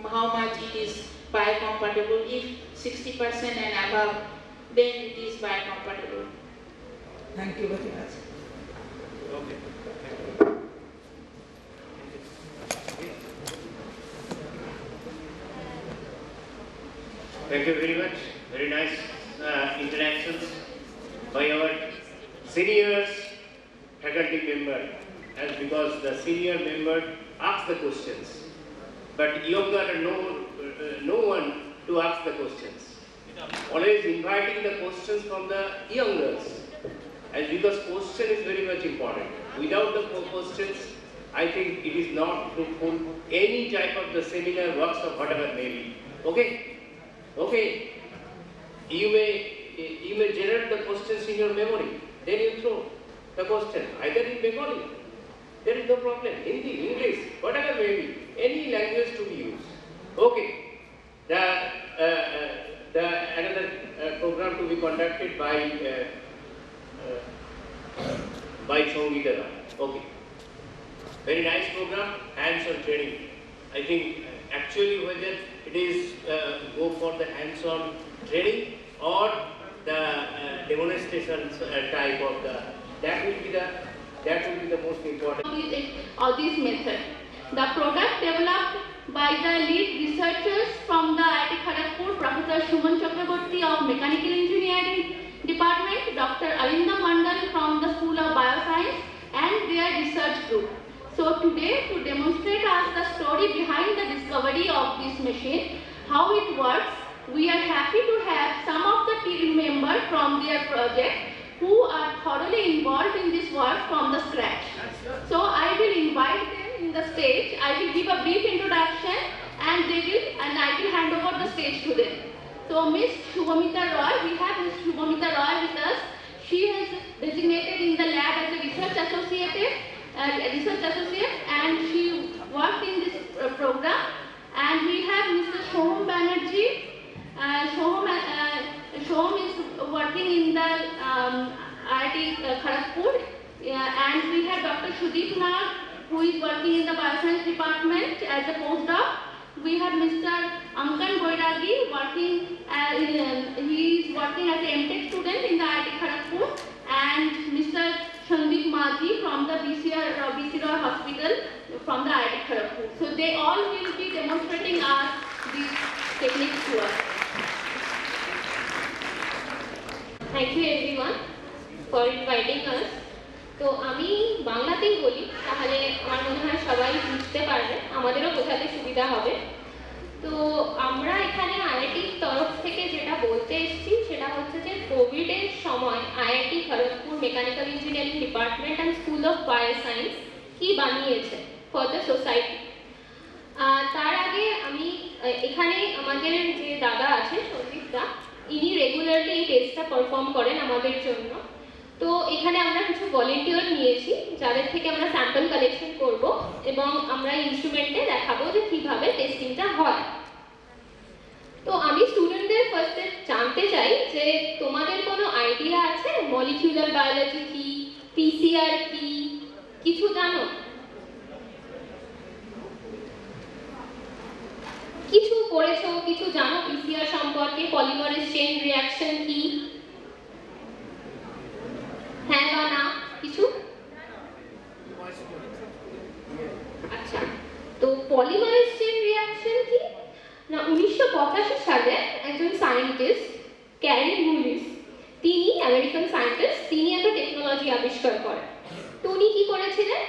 [SPEAKER 9] how much it is biocompatible. If 60% and above, then it is biocompatible.
[SPEAKER 12] Thank you very much.
[SPEAKER 10] Okay. Thank you very much. Very nice interactions by our seniors faculty member, and because the senior member asks the questions, but younger no one to ask the questions. Always inviting the questions from the youngers, and because question is very much important. Without the questions, I think it is not fruitful. Any type of the seminar, workshop, whatever may be. Okay. Okay, you may generate the questions in your memory, then you throw the question, either in Bengali, there is no problem, Hindi, English, whatever may be, any language to be used. Okay, another program to be conducted by Sangeeta. Okay, very nice program, hands-on training. I think actually whether it is go for the hands-on training or the demonstration type of that will be the most important.
[SPEAKER 6] Of this method. The product developed by the lead researchers from the IIT Kharagpur, Professor Suman Chakraborty of Mechanical Engineering Department, Dr. Arindam Mandal from the School of Bioscience, and their research group. So today, to demonstrate us the story behind the discovery of this machine, how it works, we are happy to have some of the team members from their project who are thoroughly involved in this work from the scratch. So I will invite them in the stage. I will give a brief introduction and I will hand over the stage to them. So Ms. Shubhamita Roy, we have Ms. Shubhamita Roy with us. She has designated in the lab as a research associate, and she worked in this program. And we have Mr. Shoham Banerjee. Shoham is working in the IIT Kharagpur And we have Dr. Sudeep Nag, who is working in the bioscience department as a postdoc. We have Mr. Ankan Boiragi working he is working as an MTech student in the IIT Kharagpur, and Mr. Sandeep Maji from the BCR Hospital from the IIT Kharagpur. So they all will be demonstrating us these techniques to us. Thank you everyone for inviting us. তো আমি বাংলাতেই বলি, তাহলে আমার মনে হয় সবাই বুঝতে পারবে, আমাদেরও বোঝাতে সুবিধা হবে। তো আমরা এখানে আইআইটির তরফ থেকে যেটা বলতে এসেছি সেটা হচ্ছে যে কোভিডের সময় IIT Kharagpur mechanical engineering department and school of bioscience কি বানিয়েছে ফর দ্য সোসাইটি। তার আগে আমি এখানে আমাদের যে দাদা আছে সন্দীপদা, ইনি রেগুলারলি এই টেস্টটা পারফর্ম করেন আমাদের জন্য। তো এখানে আমরা কিছু ভলেন্টিয়ার নিয়েছি যাদের থেকে আমরা স্যাম্পল কালেকশন করব এবং আমরা ইনস্ট্রুমেন্টে দেখাবো যে কিভাবে টেস্টিংটা হয়। তো আমি স্টুডেন্টদের ফার্স্টে জানতে চাই যে তোমাদের কোনো আইডিয়া আছে মলিকিউলার বায়োলজি কি, পিসিআর কি, কিছু জানো? কিছু পড়েছো, কিছু জানো পিসিআর সম্পর্কে, পলিমারেজ চেইন রিঅ্যাকশন কি? হ্যাঁ বা না কিছু? আচ্ছা, তো পলিমারেজ চেইন রিঅ্যাকশন কি না, 1985 সালে একজন সায়েন্টিস্ট ক্যারি মুলিস, তিনি আমেরিকান সায়েন্টিস্ট, তিনি একটা টেকনোলজি আবিষ্কার করেন। তো উনি কি করেছিলেন,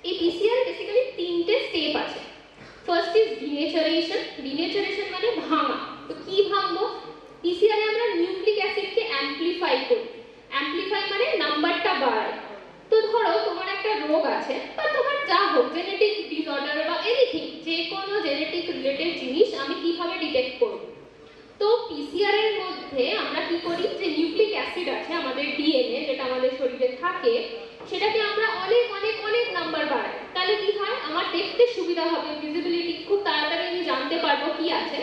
[SPEAKER 6] এই পিসিআর বেসিক্যালি 3টে স্টেপ আছে। First is denaturation. ডিনেচারেশন মানে ভাঙা। তো কি ভাঙবো? পিসিআরে আমরা নিউক্লিক অ্যাসিডকে অ্যাম্পলিফাই করি। অ্যাম্পলিফাই মানে নাম্বারটা বাড়ায়। তো ধরো তোমার একটা রোগ আছে বা তোমার যা হোক জেনেটিক ডিসঅর্ডার বা এনিথিং, যে কোনো জেনেটিক রিলেটেড জিনিস আমি কিভাবে ডিটেক্ট করব? তো পিসিআর এর মধ্যে আমরা কি করি, যে নিউক্লিক অ্যাসিড আছে আমাদের ডিএনএ যেটা আমাদের শরীরে থাকে, সেটাকে আমরা অনেক অনেক অনেক নাম্বার বাড়াই। তাহলে কি হয়, আমার দেখতে সুবিধা হবে, ভিজিবিলিটি খুব তাড়াতাড়ি আমি জানতে পারবো কি আছে।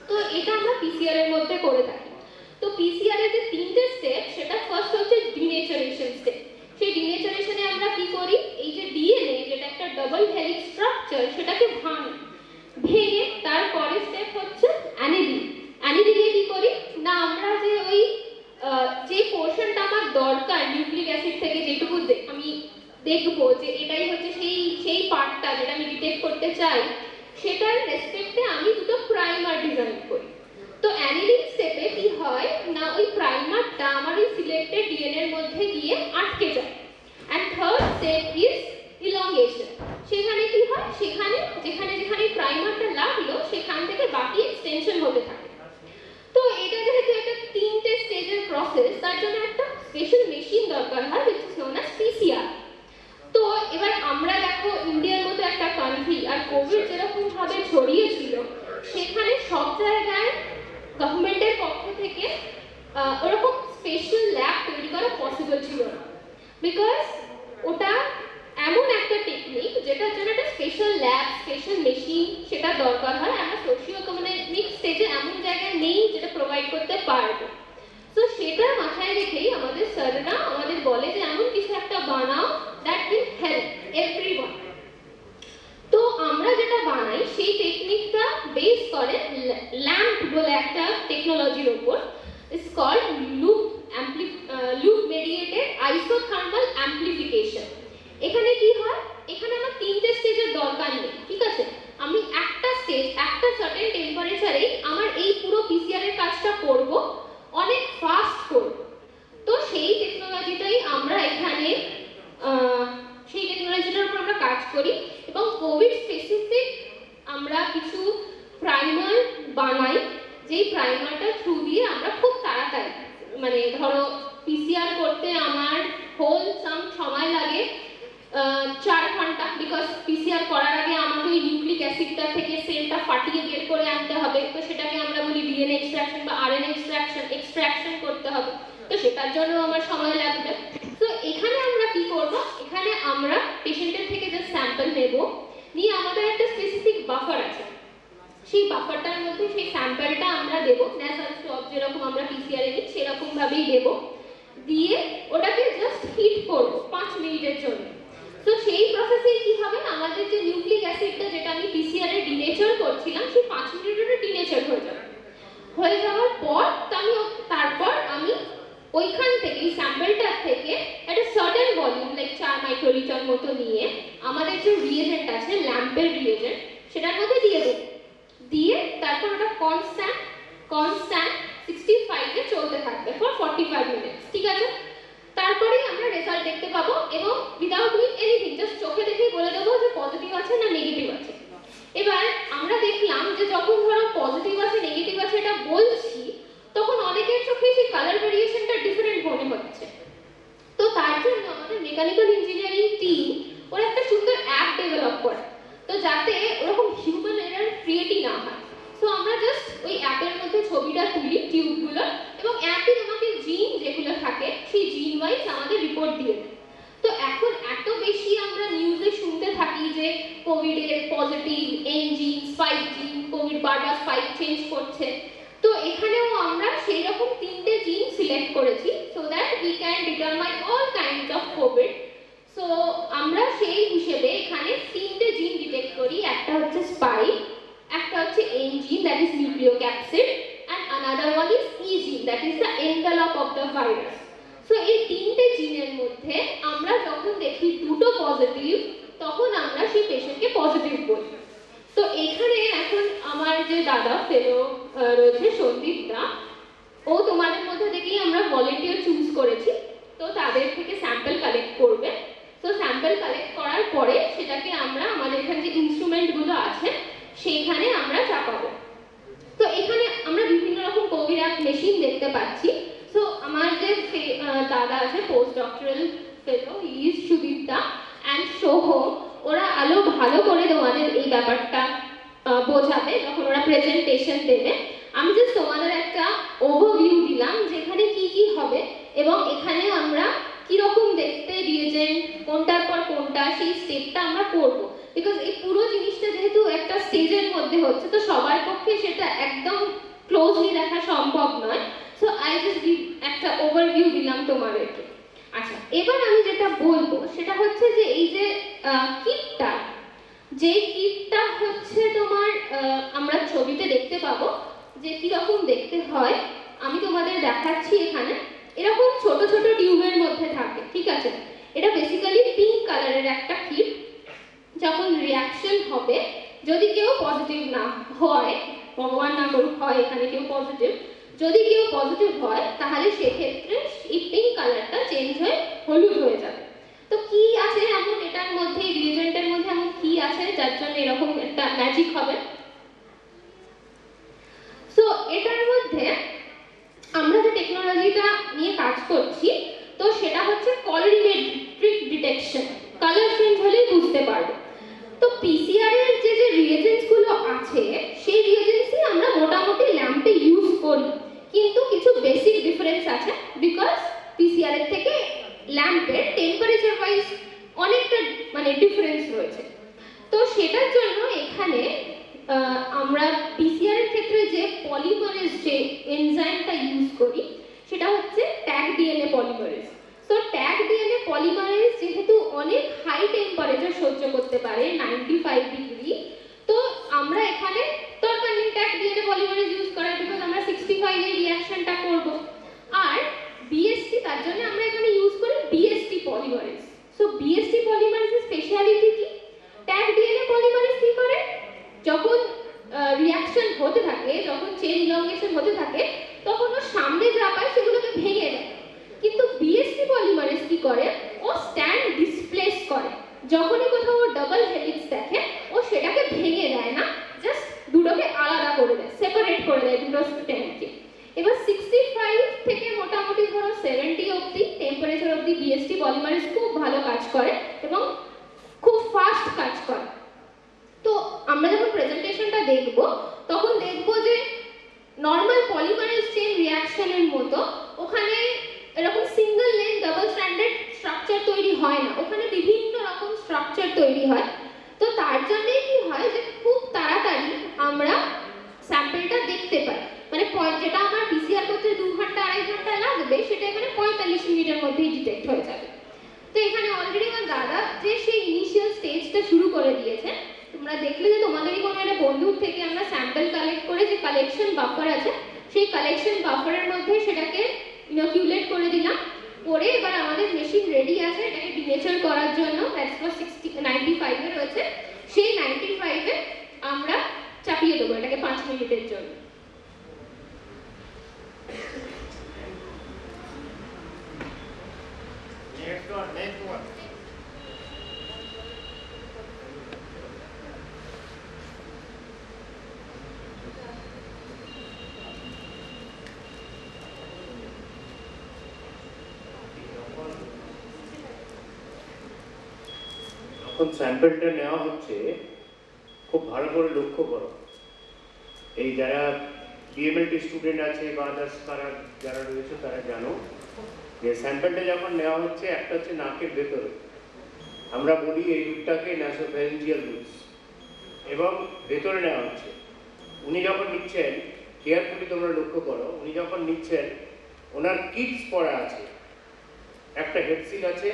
[SPEAKER 6] তো এটা আমরা পিসিআর এর মধ্যে করে থাকি। তো পিসিআর এর যে 3টে স্টেপ, সেটা ফার্স্ট হচ্ছে ডিনেচারেশন স্টেপ। সেই ডিনেচারেশনে আমরা কি করি, এই যে ডিএনএ যেটা একটা ডাবল হেলিক্স স্ট্রাকচার, সেটাকে ভাঙি। ভেঙে তারপরে স্টেপ হচ্ছে অ্যানিলিং। অ্যানিলিংয়ে কি করি না, আমরা যে ওই যে পোর্শনটা আমার দরকার নিউক্লিক অ্যাসিড থেকে, যেটুকু আমি দেখবো যে এটাই হচ্ছে সেই পার্টটা যেটা আমি ডিটেক্ট করতে চাই, সেটার রেসপেক্টে আমি দুটো প্রাইমার ডিজাইন করি। তো অ্যানিলিং স্টেপে কি হয় না, ওই প্রাইমারটা আমার ওই সিলেক্টেড ডিএনএ এর মধ্যে গিয়ে আটকে যায়। And third step is elongation. সেখানে কি হয়, সেখানে যেখানে যেখানে প্রাইমারটা লাগলো সেখান থেকে বাকি এক্সটেনশন হতে থাকে। তো এটা যেহেতু একটা 3টে স্টেজের প্রসেস, তার জন্য একটা স্পেশাল মেশিন দরকার হয়, which is known as PCR। তো এবার আমরা দেখো ইন্ডিয়ার মতো একটা কান্ট্রি, আর কোভিড যেরকম ভাবে ছড়িয়েছিল, সেখানে সব জায়গায় গভর্নমেন্টের পক্ষ থেকে ওরকম স্পেশাল ল্যাব তৈরি করা পসিবল ছিল না, বিকজ ওটা এমন একটা টেকনিক যেটার জন্য একটা স্পেশাল ল্যাব, স্পেশাল মেশিন সেটা দরকার হয়। আমরা সোশিও ইকোনমিক স্টেজে এমন জায়গায় নেই যেটা প্রোভাইড করতে পারবো। তো সেটা মাথায় রেখেই আমাদের স্যাররা আমাদের বলে যে এমন কিছু একটা বানাও দ্যাট উইল হেল্প এভরিওয়ান। তো আমরা যেটা বানাই সেই টেকনিকটা বেস করে ল্যাম্প বলে একটা টেকনোলজির উপর। It's called loop mediated isothermal amplification. এখানে কি হয়, এখানে আমার 3টে স্টেজের দরকার নেই, ঠিক আছে? আমি একটা স্টেজ, একটা সার্টেন টেম্পারেচারেই আমার এই পুরো পিসিআর এর কাজটা করব, অনেক ফাস্ট করব। তো সেই টেকনোলজিটাই আমরা এখানে সেই টেকনোলজিটার উপর আমরা কাজ করি এবং কোভিড স্পেসিফিক আমরা কিছু প্রাইমার বানাই, যেই প্রাইমারটা থ্রু দিয়ে আমরা খুব তাড়াতাড়ি, মানে ধরো পিসিআর করতে আমার হোল সময় লাগে 4 ঘন্টা, বিকজ পিসিআর করার আগে আমাকে ওই নিউক্লিক অ্যাসিডটা থেকে সেলটা ফাটিয়ে বের করে আনতে হবে। তো সেটাকে আমরা বলি ডিএনএ এক্সট্রাকশন বা আরএনএ এক্সট্রাকশন করতে হবে। তো সেটার জন্য আমার সময় লাগবে। তো এখানে আমরা কি করব, এখানে আমরা পেশেন্টের থেকে যে স্যাম্পল নেব, নিয়ে আমাদের একটা স্পেসিফিক বাফার আছে, সেই বাফারটার মধ্যে সেই স্যাম্পলটা আমরা দেবো, ন্যাসাল সোয়াব যেরকম আমরা পিসিআর এ নিই সেরকম ভাবেই দেবো। দিয়ে ওটাকে জাস্ট হিট করবো 5 মিনিটের জন্য। তো সেই প্রসেসে কি হবে, আমাদের যে নিউক্লিক অ্যাসিডটা যেটা আমি পিসিআর এ ডিনেচার করছিলাম সেই 5 মিনিটের ডিনেচার হয়ে যাবে। হয়ে যাওয়ার পর তারপর আমি ওইখান থেকে স্যাম্পলটা থেকে একটা সার্টেন ভলিউম লাইক 4 মাইক্রোলিটার মতো নিয়ে আমাদের যে রিয়েজেন্ট আছে ল্যাম্পের রিয়েজেন্ট সেটার মধ্যে দিয়ে দেবো, দিয়ে তারপর ওটা কনস্ট্যান্ট 65 এ চলতে থাকবে ফর 45 মিনিটস, ঠিক আছে? তারপরেই আমরা রেজাল্ট দেখতে পাবো এবং উইদাউট ডুইং এনিথিং জাস্ট চোখে দেখেই বলে দেবো যে পজিটিভ আছে না নেগেটিভ আছে। এবার আমরা দেখলাম যে যখন ধরো পজিটিভ আছে নেগেটিভ আছে এটা বলছি তখন অনেকের চোখে সেই কালার ভেরিয়েশনটা ডিফারেন্ট মনে হচ্ছে। তো তার জন্য আমাদের মেকানিক্যাল ইঞ্জিনিয়ারিং টিম ওরা একটা সুন্দর অ্যাপ ডেভেলপ করে, তো যাতে ওরকম হিউম্যান এরার ক্রিয়েটই না হয়। সো আমরা জাস্ট ওই অ্যাপের মধ্যে ছবিটা তুলি টিউবগুলো এবং অ্যাপই তোমাকে জিন যেগুলো থাকে সেই জিন ওয়াইজ আমাদের রিপোর্ট দিয়ে দেয়। তো এখন এত বেশি আমরা নিউজে শুনতে থাকি যে কোভিডের পজিটিভ এন জিন, স্পাইক জিন, কোভিড বারবার স্পাইক চেঞ্জ করছে। তো এখানেও আমরা সেই রকম 3টে জিন সিলেক্ট করেছি so that we can determine all kinds of Covid. So আমরা সেই হিসেবে এখানে 3টে জিন ডিটেক্ট করি, একটা হচ্ছে স্পাইক, একটা হচ্ছে N gene that is nucleocapsid and another one is E gene that is the envelope of the virus. So এই 3টে জিনের মধ্যে আমরা যখন দেখি দুটো পজিটিভ তখন আমরা সেই পেশেন্টকে পজিটিভ বলি। তো এখানে এখন আমার যে দাদা ফেলো রয়েছে সন্দীপদা, ও তোমাদের মধ্যে থেকেই আমরা ভলেন্টিয়ার চুজ করেছি, তো তাদের থেকে স্যাম্পল কালেক্ট করবে। তো স্যাম্পল কালেক্ট করার পরে সেটাকে আমরা আমাদের এখানে যে ইনস্ট্রুমেন্টগুলো আছে সেইখানে আমরা চাপাবো। তো এখানে আমরা বিভিন্ন রকম কোভিড অ্যাপ মেশিন দেখতে পাচ্ছি। সো আমার যে দাদা আছে পোস্ট ডক্টরাল ফেলো ইজ সুদীপদা অ্যান্ড সোহম, ওরা আলো ভালো করে তোমাদের এই ব্যাপারটা বোঝাবে যখন ওরা প্রেজেন্টেশন দেবে। আমি জাস্ট তোমাদের একটা ওভারভিউ দিলাম যে এখানে কি কি হবে এবং এখানে আমরা কিরকম দেখতে রিয়েজেন্ট কোনটার পর কোনটা সেই স্টেপটা আমরা করবো, বিকজ এই পুরো জিনিসটা যেহেতু একটা স্টেজের মধ্যে হচ্ছে তো সবার পক্ষে সেটা একদম ক্লোজলি দেখা সম্ভব নয়। সো আই জাস্ট গিভ একটা ওভারভিউ দিলাম তোমাদেরকে। আচ্ছা, এবার আমি যেটা বলবো সেটা হচ্ছে যে এই যে কিটটা, যে কিটটা হচ্ছে তোমার আমরা ছবিতে দেখতে পাবো যে কিরকম দেখতে হয়, আমি তোমাদের দেখাচ্ছি। এখানে এরকম ছোট ছোট টিউবের মধ্যে থাকে, ঠিক আছে? এটা বেসিক্যালি পিঙ্ক কালারের একটা কিট। যখন রিয়াকশন হবে, যদি কেউ পজিটিভ না হয়, ভগবান না করুক হয় এখানে কেউ পজিটিভ, যদি কেউ পজিটিভ হয় তাহলে সেক্ষেত্রে এই পিঙ্ক কালারটা চেঞ্জ হয়ে হলুদ হয়ে যাবে। তো কি আছে এমন এটার মধ্যে, রিয়েজেন্টের মধ্যে এমন কি আছে যার জন্য এরকম একটা ম্যাজিক হবে? সো এটার মধ্যে আমরা যে টেকনোলজিটা নিয়ে কাজ করছি তো সেটা হচ্ছে কলোরিমেট্রিক ডিটেকশন। কালার চেঞ্জ হলেই বুঝতে পারবো। তো পিসিআর এর যে রিয়েজেন্টস গুলো আছে সেই রিয়েজেন্টসই আমরা মোটামুটি ল্যাম্পে ইউজ করি, কিন্তু কিছু বেসিক ডিফারেন্স আছে বিকজ পিসিআর এর থেকে ল্যাম্পের টেম্পারেচার ওয়াইজ অনেকটা মানে ডিফারেন্স রয়েছে। তো সেটার জন্য এখানে আমরা পিসিআর এর ক্ষেত্রে যে পলিমারেজ যে এনজাইমটা ইউজ করি সেটা হচ্ছে ট্যাগ ডিএনএ পলিমারেজ। তো ট্যাগ ডিএনএ পলিমারেজ যেহেতু অনেক হাই টেম্পারেচার সহ্য করতে পারে 95 ডিগ্রি, তো আমরা এখানে দরকার নেই ট্যাগ ডিএনএ পলিমারেজ ইউজ করার, বিকজ আমরা 65 এর রিঅ্যাকশনটা করব। আর বিএসটি তার জন্য আমরা এখানে ইউজ করি বিএসটি পলিমারেজ। সো বিএসটি পলিমারেজের স্পেশালিটি কি? ট্যাগ ডিএনএ পলিমারেজ কি করে, যখন রিঅ্যাকশন হতে থাকে, যখন চেইন ইলংগেশন হতে থাকে তখন ও সামনে যা পায় সেগুলোকে ভেঙে দেয়। কিন্তু বিএসটি পলিমারেজ কি করে, ও স্ট্যান্ড ডিসপ্লেস করে। যখনই কোথাও ও ডাবল হেলিক্স দেখে ও সেটাকে ভেঙে দেয় না, জাস্ট দুটোকে আলাদা করে দেয়, সেপারেট করে দেয় দুটো স্ট্যান্ডকে। এবার 65 থেকে মোটামুটি ধরো 70 অবধি টেম্পারেচার অবধি বিএসটি পলিমারেজ খুব ভালো কাজ করে এবং খুব ফাস্ট কাজ করে। তো আমরা যখন প্রেজেন্টেশনটা দেখব তখন দেখব যে নর্মাল পলিমারেজ চেইন রিঅ্যাকশনের মতো ওখানে এরকম single lane double standard structure তৈরি হয় না, ওখানে বিভিন্ন রকম স্ট্রাকচার তৈরি হয়। তো তার জন্যই কি হয় যে খুব তাড়াতাড়ি আমরা স্যাম্পলটা দেখতে পাই, মানে মানে যেটা আমার PCR করতে 2 ঘন্টা 2.5 ঘন্টা লাগবে সেটা এখানে 45 মিনিটের মধ্যেই ডিটেক্ট হয়ে যাবে। তো এখানে অলরেডি আমার দাদা যে সেই ইনিশিয়াল স্টেজটা শুরু করে দিয়েছে। তোমরা দেখলে যে তোমাদেরই কোনো একটা বন্ধুর থেকে আমরা স্যাম্পল কালেক্ট করে যে কালেকশন বাফার আছে সেই কালেকশন বাফারের মধ্যে সেটাকে ইনোকুলেট করে দিলাম, করে এবার আমাদের মেশিন রেডি আছে এটাকে ডিনেচার করার জন্য। দ্যাটস ফর 95 এ রয়েছে, সেই 95 এ আমরা চাপিয়ে দেবো এটাকে 5 মিনিটের জন্য।
[SPEAKER 10] যখন স্যাম্পলটা নেওয়া হচ্ছে খুব ভালো করে লক্ষ্য করো, এই যারা BMLT স্টুডেন্ট আছে বা আদার্স যারা রয়েছে তারা জানো যে স্যাম্পলটা যখন নেওয়া হচ্ছে একটা হচ্ছে নাকের ভেতরে, আমরা বলি এই রুটটাকে ন্যাসোফ্যারিঞ্জিয়াল রুটস, এবং ভেতরে নেওয়া হচ্ছে। উনি যখন নিচ্ছেন কেয়ারফুলি তোমরা লক্ষ্য করো, উনি যখন নিচ্ছেন ওনার কিটস পরা আছে, একটা হেডসিল আছে,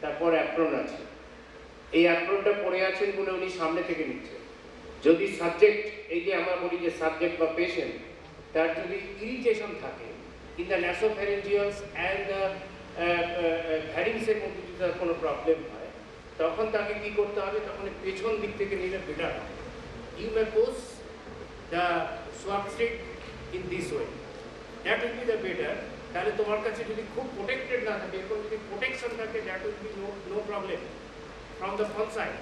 [SPEAKER 10] তারপর অ্যাপ্রন আছে। এই অ্যাপ্রনটা পরে আছেন বলে উনি সামনে থেকে নিচ্ছেন। যদি সাবজেক্ট, এই যে আমরা বলি যে সাবজেক্ট বা পেশেন্ট, তার যদি ইরিটেশন থাকে ইন দ্য ন্যাসোফ্যারিঞ্জিয়ালস অ্যান্ড দ্য ভ্যারিংসের মধ্যে যদি তার কোনো প্রবলেম হয়, তখন তাকে কি করতে হবে, তখন পেছন দিক থেকে নিলে বেটার হয়। You may pose the swab stick in this way, that will be the better. তাহলে তোমার কাছে যদি খুব প্রোটেক্টেড না থাকে, এরকম যদি প্রোটেকশন থাকে, that will be no problem from the front side,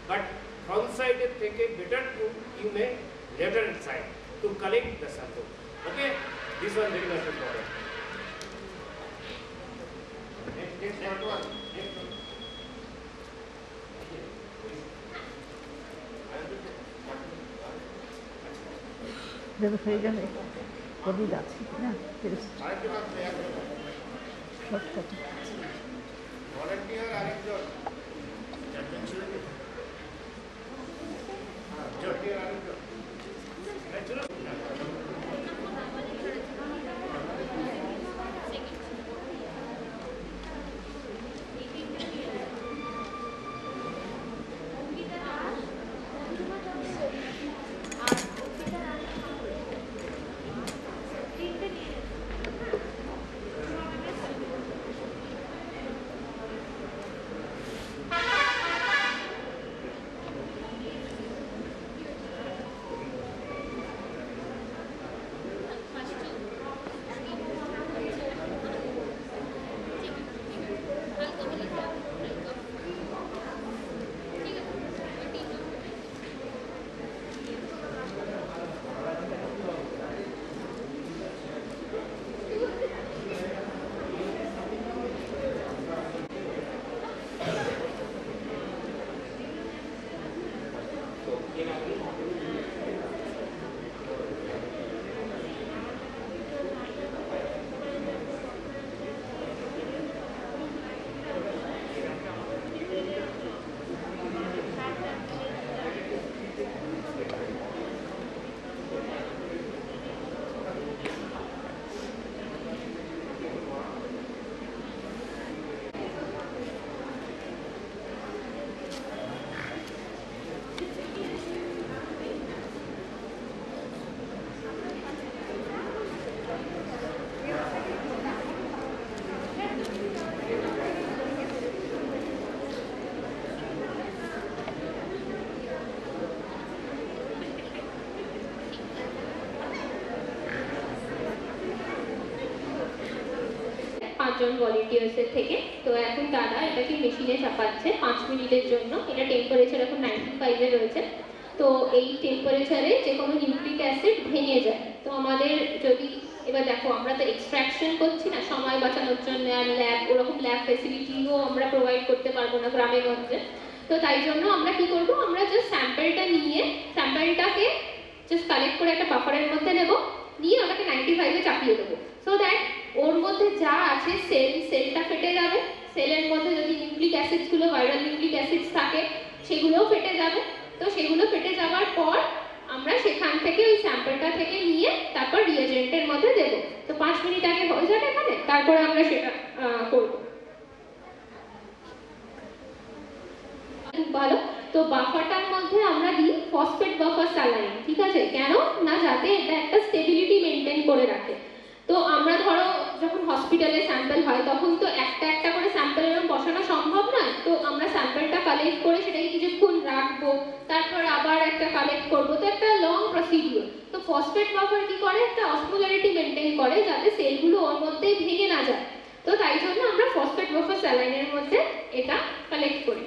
[SPEAKER 10] but front side is take better to you may lateral side to collect the sample. Okay, this one very much important. Next one.
[SPEAKER 12] দেখো সেই জন্য কবি যাচ্ছে না
[SPEAKER 10] volunteer আরেকজন
[SPEAKER 6] জন ভলেন্টিয়ার্সের থেকে। তো এখন দাদা এটাকে মেশিনে চাপাচ্ছে 5 মিনিটের জন্য। এটা টেম্পারেচার এখন 95 এ রয়েছে। তো এই টেম্পারেচারে যে কোনো নিউক্লিক অ্যাসিড ভেঙে যায়। তো আমাদের যদি এবার দেখো আমরা তো এক্সট্রাকশন করছি না সময় বাঁচানোর জন্য, আর ওরকম ল্যাব ফেসিলিটিও আমরা প্রোভাইড করতে পারবো না গ্রামে গঞ্জে। তো তাই জন্য আমরা কি করব, আমরা জাস্ট স্যাম্পলটা নিয়ে স্যাম্পলটাকে জাস্ট কালেক্ট করে একটা বাফারের মধ্যে নেব, নিয়ে ওটাকে 95 এ চাপিয়ে দেবো। সো দ্যাট ওর মধ্যে যা আছে সেলটা ফেটে যাবে, সেলের মধ্যে যদি নিউক্লিক অ্যাসিডসগুলো ভাইরাল নিউক্লিক অ্যাসিডস থাকে সেগুলোও ফেটে যাবে। তো সেগুলো ফেটে যাওয়ার পর আমরা সেখান থেকে ওই স্যাম্পলটা থেকে নিয়ে তারপর রিয়েজেন্টের মধ্যে দেব। তো 5 মিনিট আগে হয়ে যাবে এখানে, তারপরে আমরা সেটা করব। খুব ভালো। তো বাফারটার মধ্যে আমরা দিই ফসফেট বাফার স্যালাইন, ঠিক আছে? কেন না, যাতে এটা একটা স্টেবিলিটি মেনটেন করে রাখে। তো আমরা ধরো যখন হসপিটালে স্যাম্পল হয় তখন তো একটা একটা করে স্যাম্পল এরকম বসানো সম্ভব নয়। তো আমরা স্যাম্পলটা কালেক্ট করে সেটাকে কিছুক্ষণ রাখবো, তারপর আবার একটা কালেক্ট করবো, তো একটা লং প্রসিডিওর। তো ফসফেট বাফার কি করে, একটা অসমোলারিটি মেনটেন করে যাতে সেলগুলো ওর মধ্যে ভেঙে না যায়। তো তাই জন্য আমরা ফসফেট বাফার স্যালাইনের মধ্যে এটা কালেক্ট করি।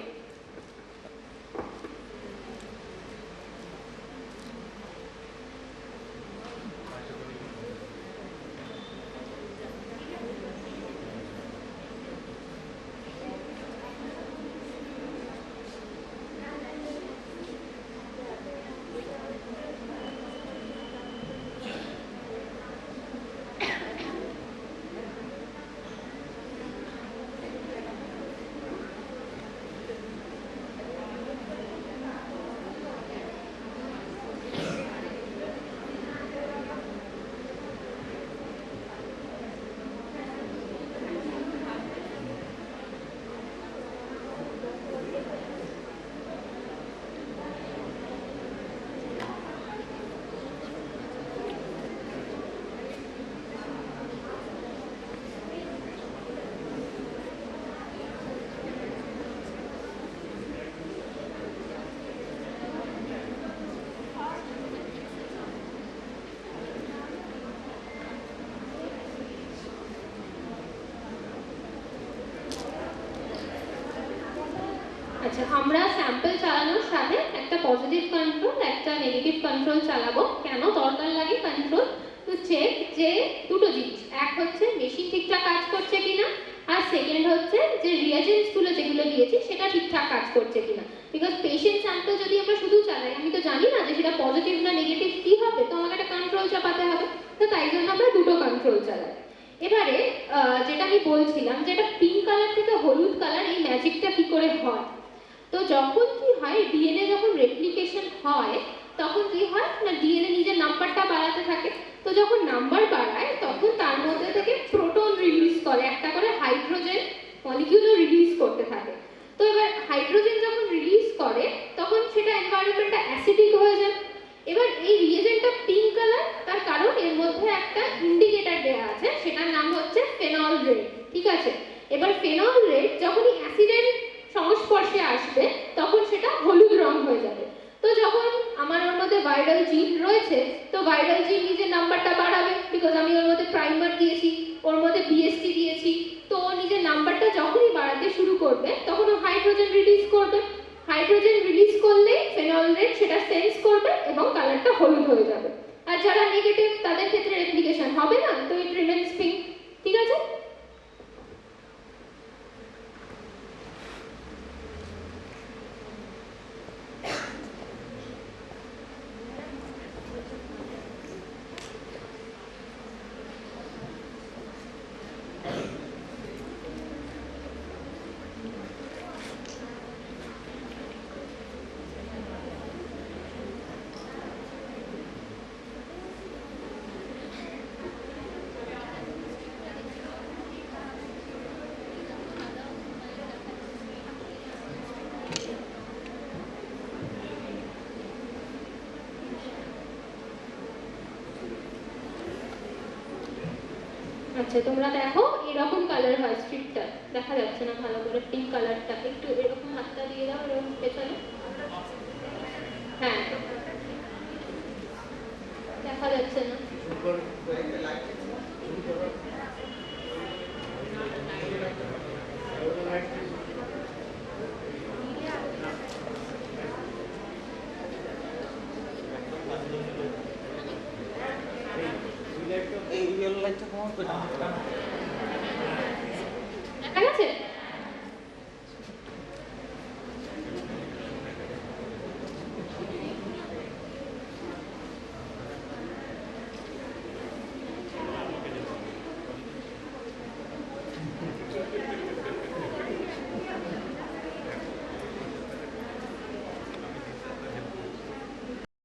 [SPEAKER 6] আচ্ছা, আমরা স্যাম্পল চালানোর সাথে একটা পজিটিভ কন্ট্রোল, একটা নেগেটিভ কন্ট্রোল চালাবো। কেন দরকার লাগে কন্ট্রোল? তো চেক যে দুটো জিনিস, এক হচ্ছে মেশিন ঠিকঠাক কাজ করছে কিনা, আর সেকেন্ড হচ্ছে যে রিয়েজেন্টসগুলো যেগুলো দিয়েছি সেটা ঠিকঠাক কাজ করছে কিনা। বিকজ পেশেন্ট স্যাম্পল যদি আমরা শুধু চালাই, আমি তো জানি না যে সেটা পজিটিভ না নেগেটিভ কি হবে, তো আমাকে একটা কন্ট্রোল চাপাতে হবে। তো তাই জন্য আমরা দুটো কন্ট্রোল চালাই। এবারে যেটা আমি বলছিলাম, যেটা পিঙ্ক কালার থেকে হলুদ কালার, এই ম্যাজিকটা কি করে হয়? তো যখন কি হয়, ডিএনএ যখন রেপ্লিকেশন হয় তখন কি হয় না, ডিএনএ নিজের নাম্বারটা বাড়াতে থাকে। তো যখন নাম্বার বাড়ায় তখন তার মধ্যে থেকে প্রোটন রিলিজ করে, একটা করে হাইড্রোজেন মলিকিউলও রিলিজ করতে থাকে। তো এবার হাইড্রোজেন যখন রিলিজ করে তখন সেটা এনভায়রনমেন্টটা অ্যাসিডিক হয়ে যায়। এবার এই রিয়েজেন্টটা পিঙ্ক কালার, তার কারণ এর মধ্যে একটা ইন্ডিকেটর দেওয়া আছে, সেটার নাম হচ্ছে ফেনল রেড, ঠিক আছে? এবার ফেনল রেড যখনই অ্যাসিডের সংস্পর্শে আসবে তখন সেটা হলুদ রং হয়ে যাবে। তো যখন আমার ওর মধ্যে ভাইরাল জিন রয়েছে, তো ভাইরাল জিন নিজের নাম্বারটা বাড়াবে, বিকজ আমি ওর মধ্যে প্রাইমার দিয়েছি, ওর মধ্যে বিএসটি দিয়েছি। তো ও নিজের নাম্বারটা যখনই বাড়াতে শুরু করবে তখন ও হাইড্রোজেন রিলিজ করবে। হাইড্রোজেন রিলিজ করলে ফেনল রেড সেটা সেন্স করবে এবং কালারটা হলুদ হয়ে যাবে। আর যারা নেগেটিভ তাদের ক্ষেত্রে রেপ্লিকেশন হবে না, তো ইট রিমেইনস পিঙ্ক, ঠিক আছে? আচ্ছা, তোমরা দেখো এরকম কালার হয় স্ট্রিপটা, দেখা যাচ্ছে না ভালো করে, পিঙ্ক কালারটা একটু এরকম হাতটা দিয়ে দাও এরকম পেছনে, হ্যাঁ দেখা যাচ্ছে না। দেখা গেছে?